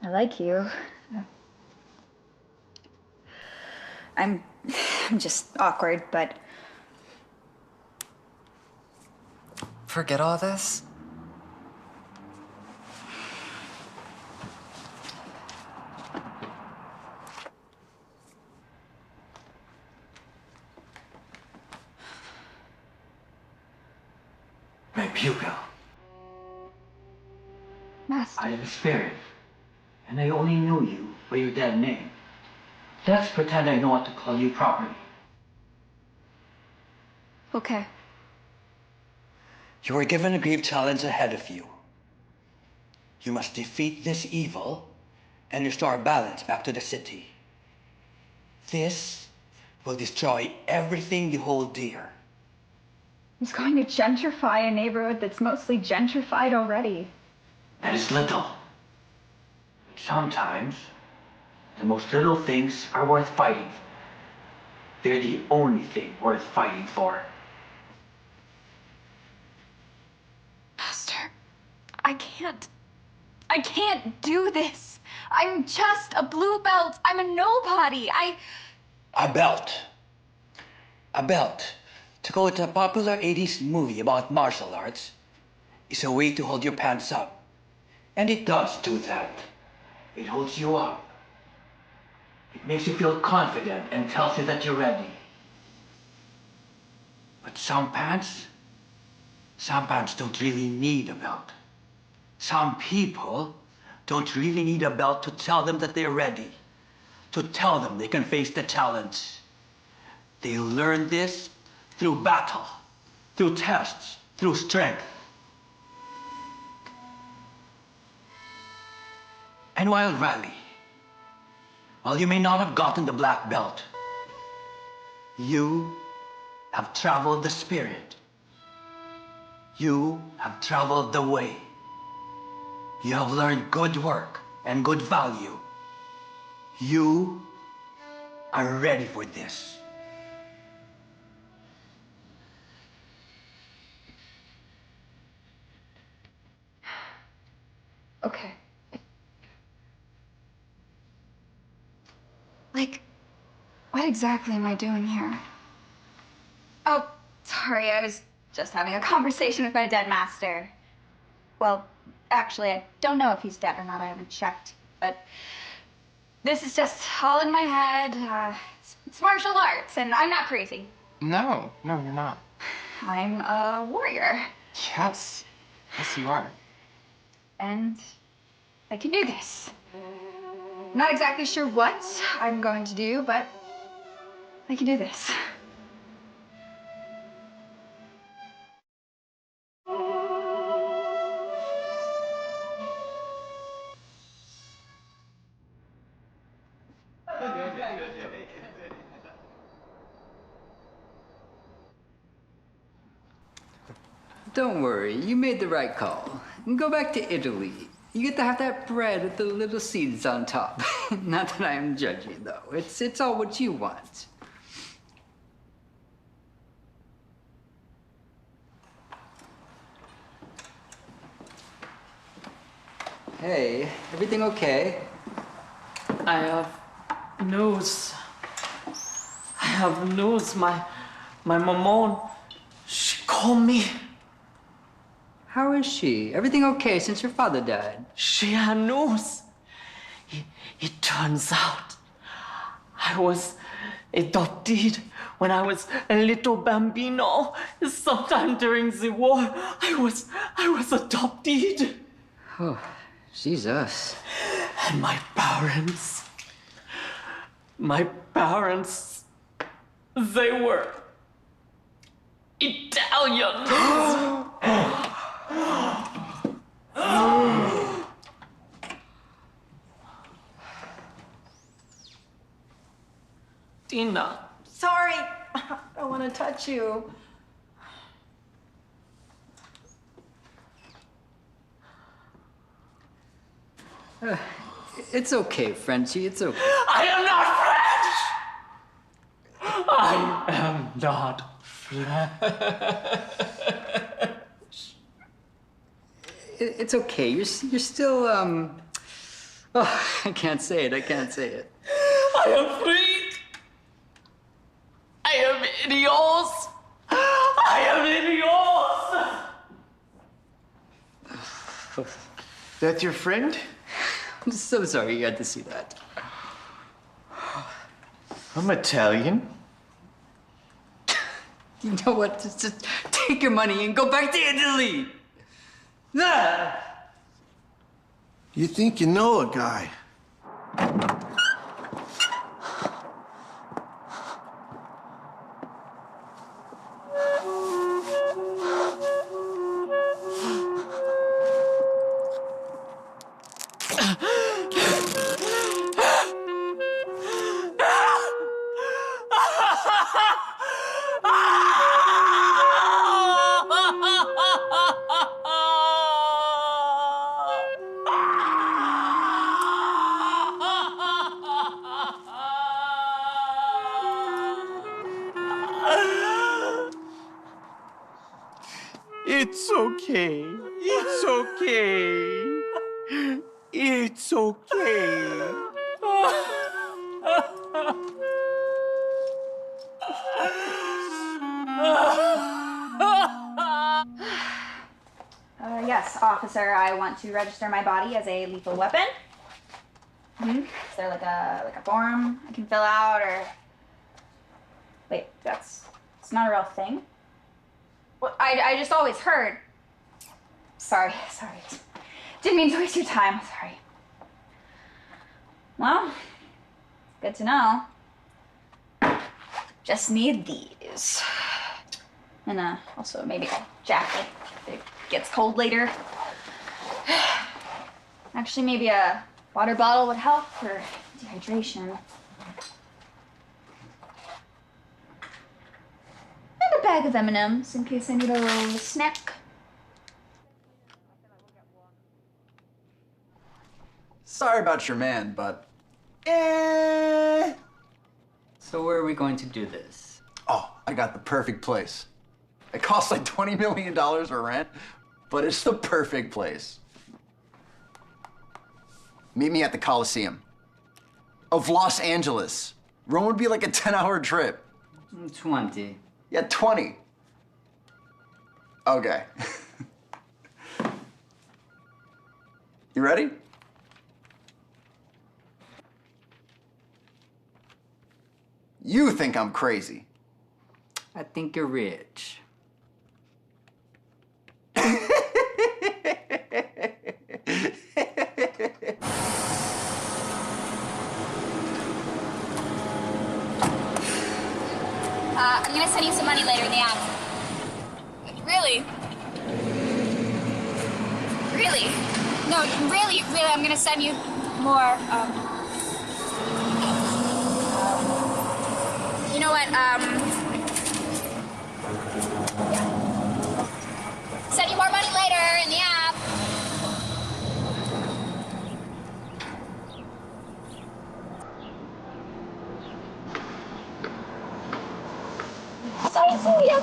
I like you. I'm just awkward, but Forget all this? My pupil. Master. I am a spirit, and I only know you by your dead name. Let's pretend I know what to call you properly. Okay. You are given a grave challenge ahead of you. You must defeat this evil and restore balance back to the city. This will destroy everything you hold dear. He's going to gentrify a neighborhood that's mostly gentrified already. That is little. Sometimes, the most little things are worth fighting for. They're the only thing worth fighting for. Master, I can't do this. I'm just a blue belt. I'm a nobody. A belt. A belt, to quote a popular 80s movie about martial arts, is a way to hold your pants up. And it does do that. It holds you up. It makes you feel confident and tells you that you're ready. But some pants don't really need a belt. Some people don't really need a belt to tell them that they're ready, to tell them they can face the challenge. They learn this through battle, through tests, through strength. And while you may not have gotten the black belt, you have traveled the spirit. You have traveled the way. You have learned good work and good value. You are ready for this. Okay. Like, what exactly am I doing here? Oh, sorry, I was just having a conversation with my dead master. Well, actually, I don't know if he's dead or not. I haven't checked. But this is just all in my head. It's martial arts, and I'm not crazy. No, you're not. I'm a warrior. Yes. Yes, you are. And I can do this. I'm not exactly sure what I'm going to do, but I can do this. Don't worry, you made the right call. Go back to Italy. You get to have that bread with the little seeds on top. Not that I am judging, though. It's all what you want. Hey, everything okay? I have news. I have news. My maman, she called me. How is she? Everything okay since your father died? She had news. It turns out I was adopted when I was a little bambino. Sometime during the war, I was adopted. Oh, Jesus. And my parents, they were Italian. Tina. Sorry, I don't want to touch you. It's okay, Frenchie, it's okay. I am not French! I am not French. It's okay. You're still Oh, I can't say it. I can't say it. I am free. I am in yours. I am in yours. That your friend? I'm so sorry you had to see that. I'm Italian. You know what? Just take your money and go back to Italy. Nah. You think you know a guy? It's okay. It's okay. It's okay. Yes, officer, I want to register my body as a lethal weapon. Is there like a form I can fill out, or... Wait, it's not a real thing? Well, I just always heard... Sorry. Didn't mean to waste your time, sorry. Well, good to know. Just need these. And also maybe a jacket if it gets cold later. Actually, maybe a water bottle would help for dehydration. And a bag of M&Ms in case I need a little snack. Sorry about your man, but... So where are we going to do this? Oh, I got the perfect place. It costs like $20 million for rent, but it's the perfect place. Meet me at the Coliseum of Los Angeles. Rome would be like a 10-hour trip. 20. Yeah, 20. Okay. You ready? You think I'm crazy. I think you're rich. I'm gonna send you some money later in the app. Really? Really? No, really, I'm gonna send you more, you know what, send you more money later in the app. Sorry, Julia.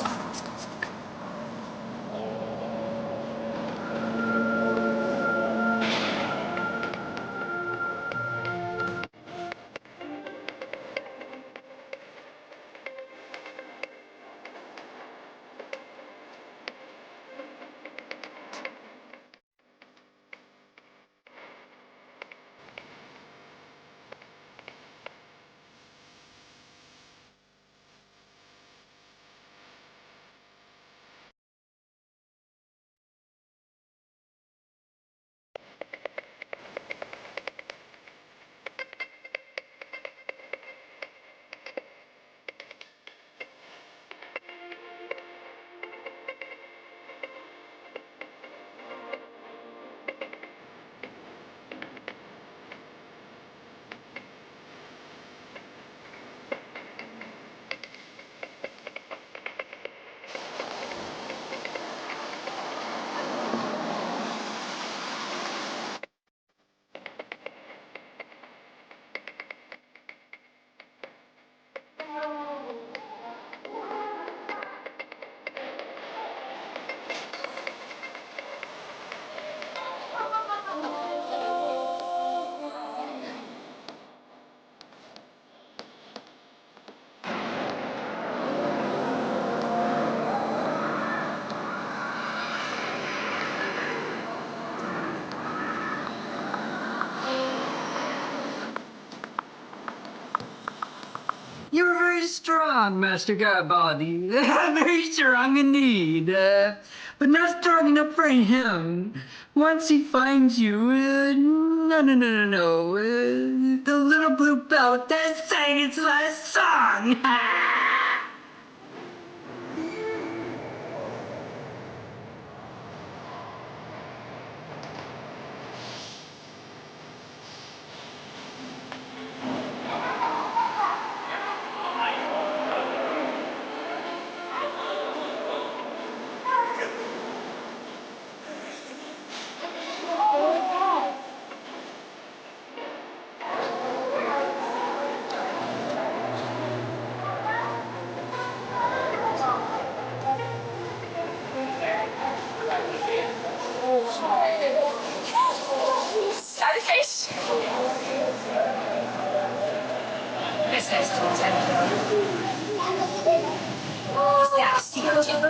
very strong, Master Garibaldi. Very strong indeed. But not strong enough for him. Once he finds you, no. The little blue belt that sang its last song. Starfish! This is sea urchin.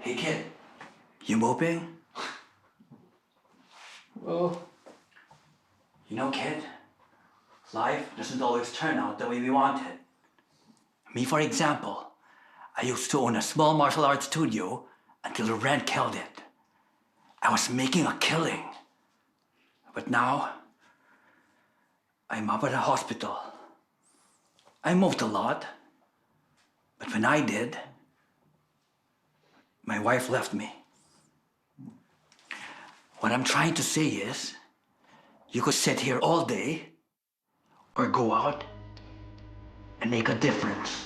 Hey, kid. You moping? Well, You know, kid, life doesn't always turn out the way we want it. Me, for example, I used to own a small martial arts studio until the rent killed it. I was making a killing. But now, I'm up at a hospital. I moved a lot, but when I did, my wife left me. What I'm trying to say is, you could sit here all day or go out and make a difference.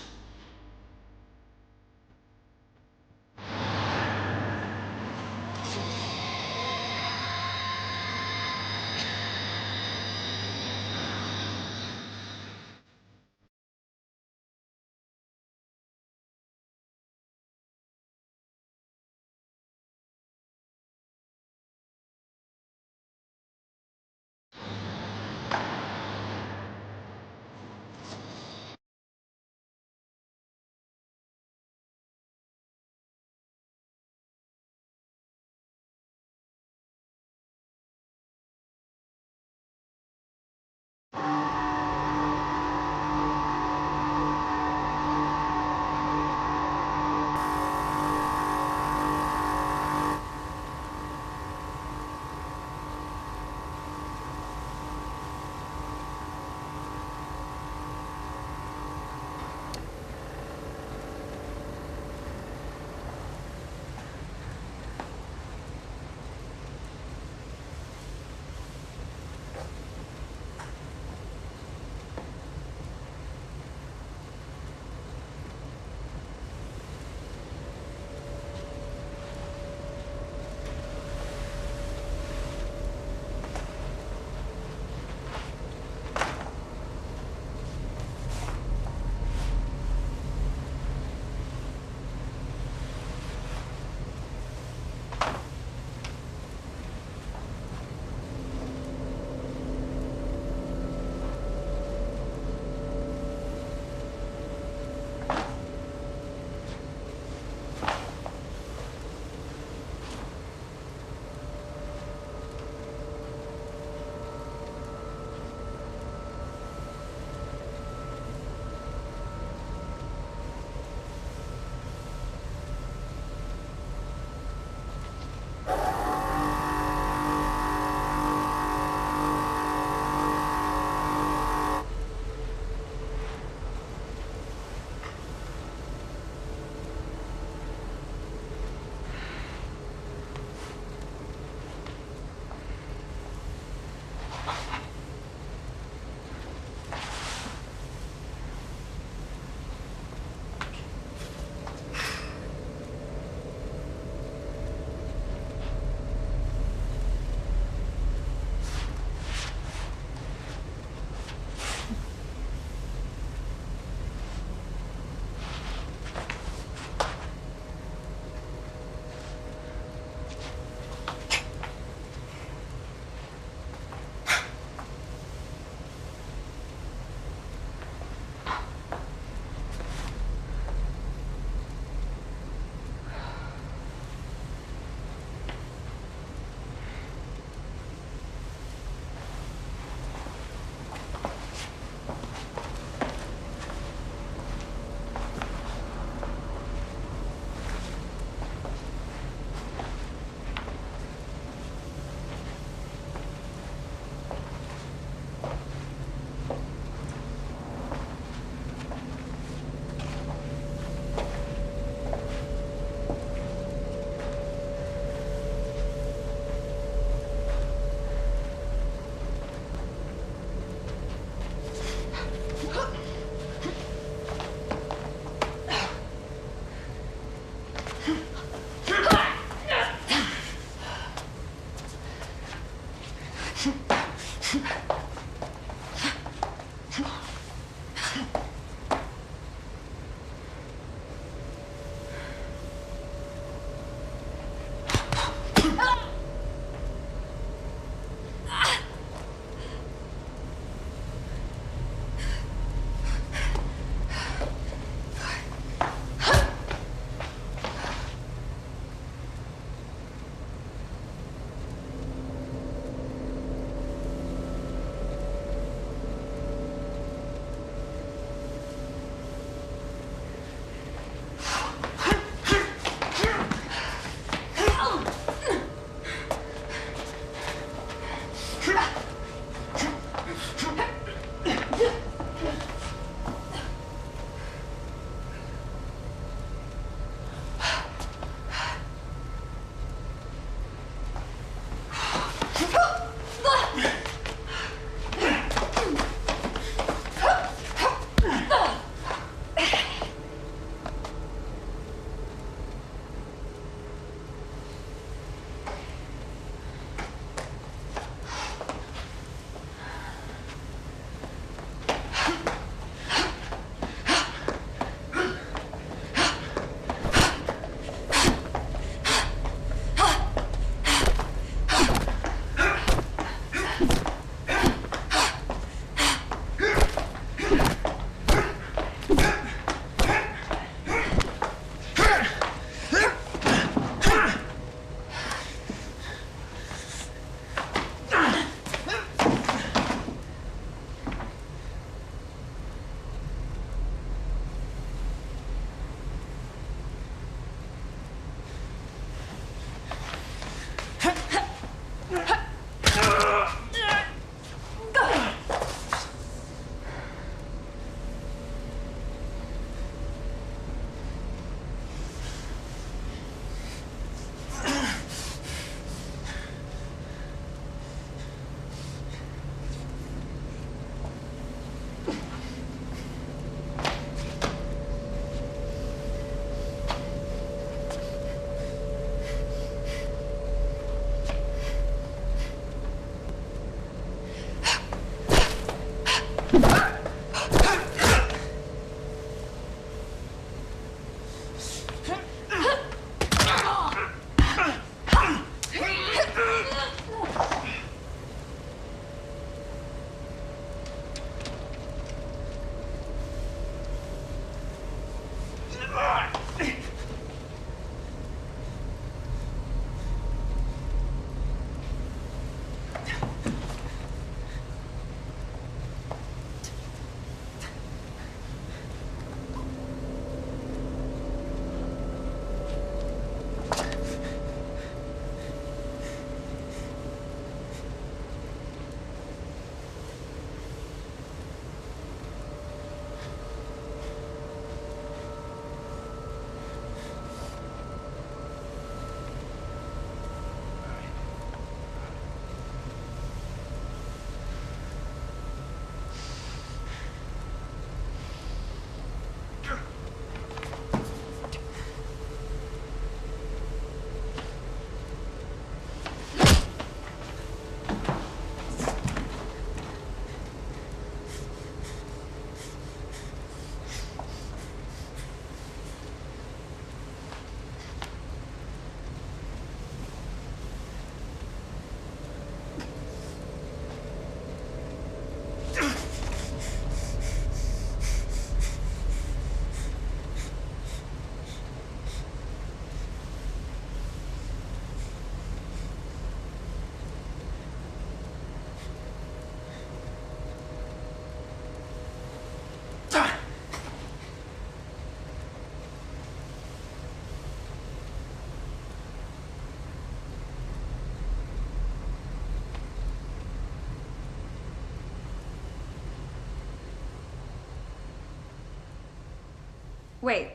Wait,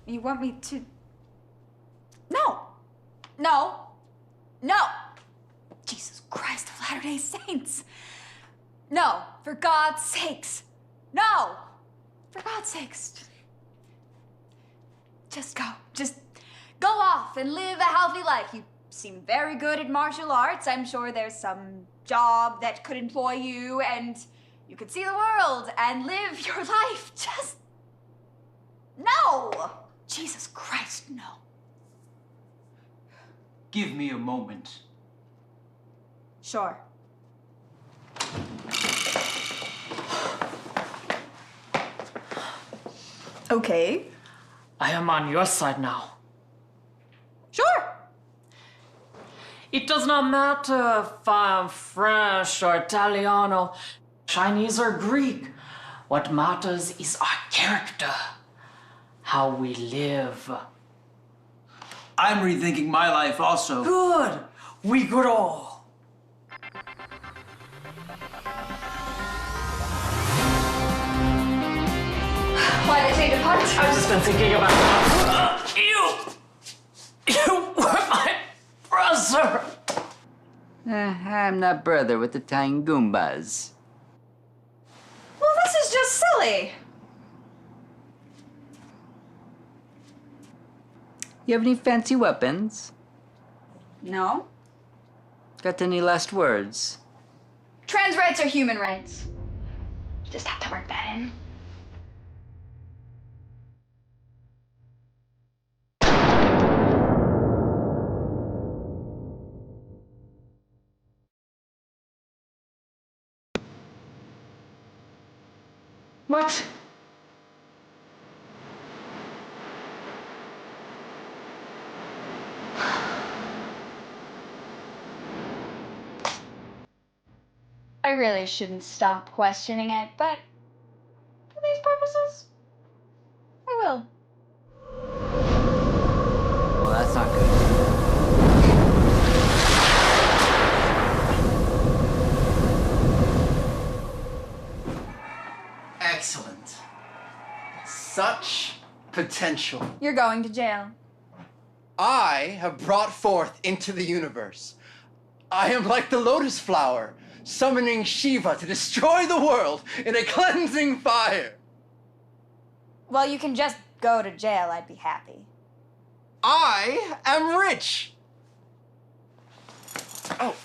you want me to... No! No! No! Jesus Christ of Latter-day Saints! No, for God's sakes! No! For God's sakes! Just go. Just go off and live a healthy life. You seem very good at martial arts. I'm sure there's some job that could employ you and you could see the world and live your life. Just... No! Jesus Christ, no. Give me a moment. Sure. Okay. I am on your side now. Sure. It does not matter if I'm French or Italiano, Chinese or Greek. What matters is our character, how we live. I'm rethinking my life also. Good. We could all. Why did they depart? I've just been thinking about you. You were my brother. I'm not brother with the tiny Goombas. Well, this is just silly. You have any fancy weapons? No. Got any last words? Trans rights are human rights. Just have to work that in. What? I really shouldn't stop questioning it, but for these purposes, I will. Well, that's not good. Excellent. Such potential. You're going to jail. I have brought forth into the universe. I am like the lotus flower, summoning Shiva to destroy the world in a cleansing fire. Well, you can just go to jail. I'd be happy. I am rich. Oh,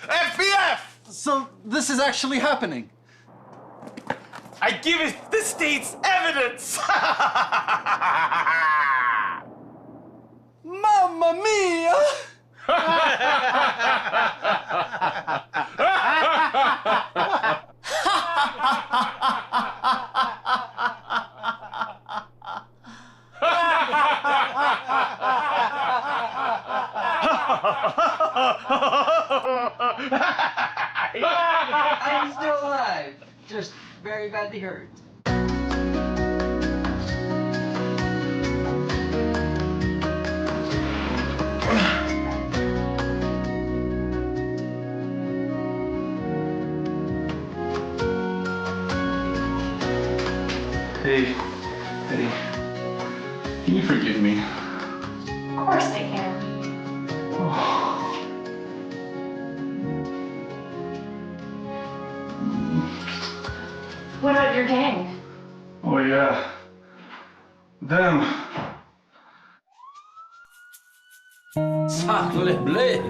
FBF! So this is actually happening. I give it the state's evidence! Mamma mia! I'm still alive. Just very badly hurt. Hey, Eddie. Can you forgive me? Of course they can. What about your gang? Oh, yeah. Them. Sacre bleu!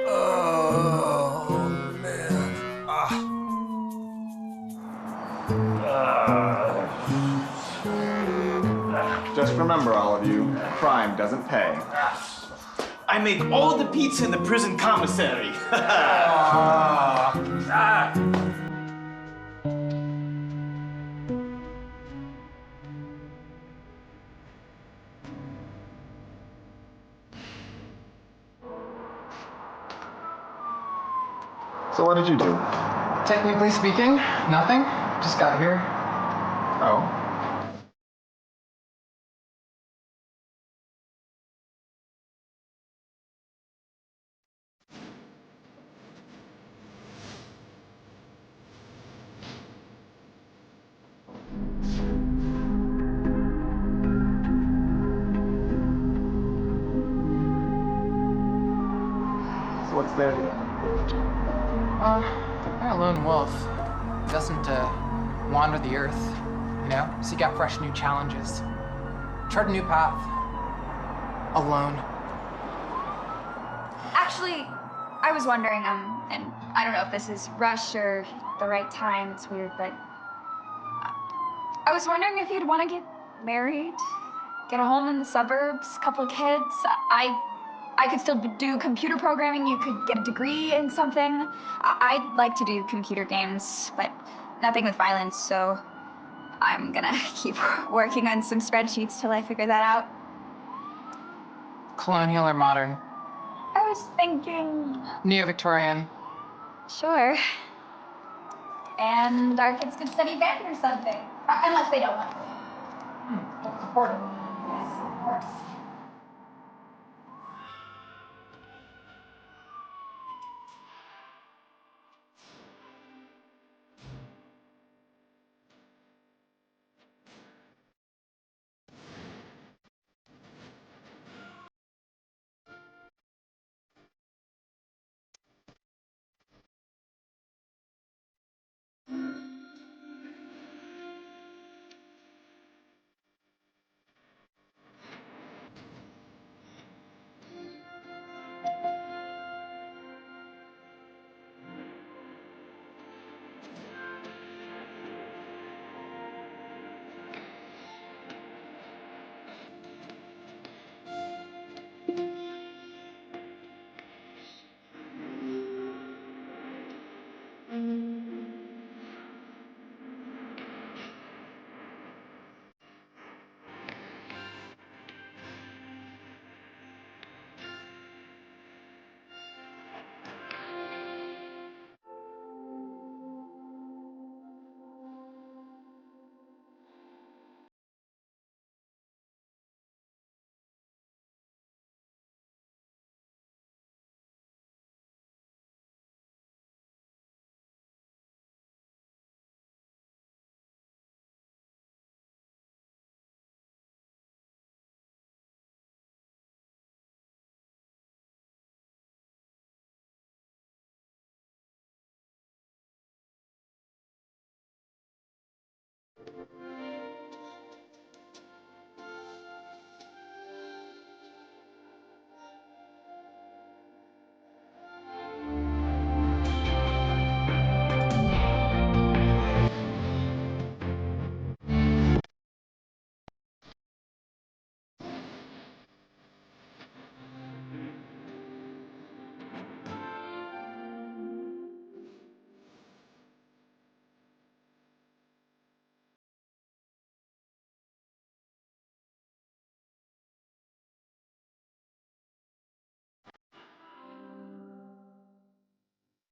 Oh, man. Just remember, all of you, crime doesn't pay. I make all the pizza in the prison commissary. So what did you do? Technically speaking, nothing. Just got here. Oh? pizzeria? I'm a lone wolf. Destined to wander the earth, you know? Seek out fresh new challenges. Chart a new path. Alone. Actually, I was wondering, and I don't know if this is rush or the right time, it's weird, but I was wondering if you'd want to get married, get a home in the suburbs, couple of kids. I could still do computer programming, you could get a degree in something. I'd like to do computer games, but nothing with violence, so I'm gonna keep working on some spreadsheets till I figure that out. Colonial or modern? I was thinking... Neo-Victorian. Sure. And our kids could study band or something. Unless they don't want to. Support it. Yes, of course.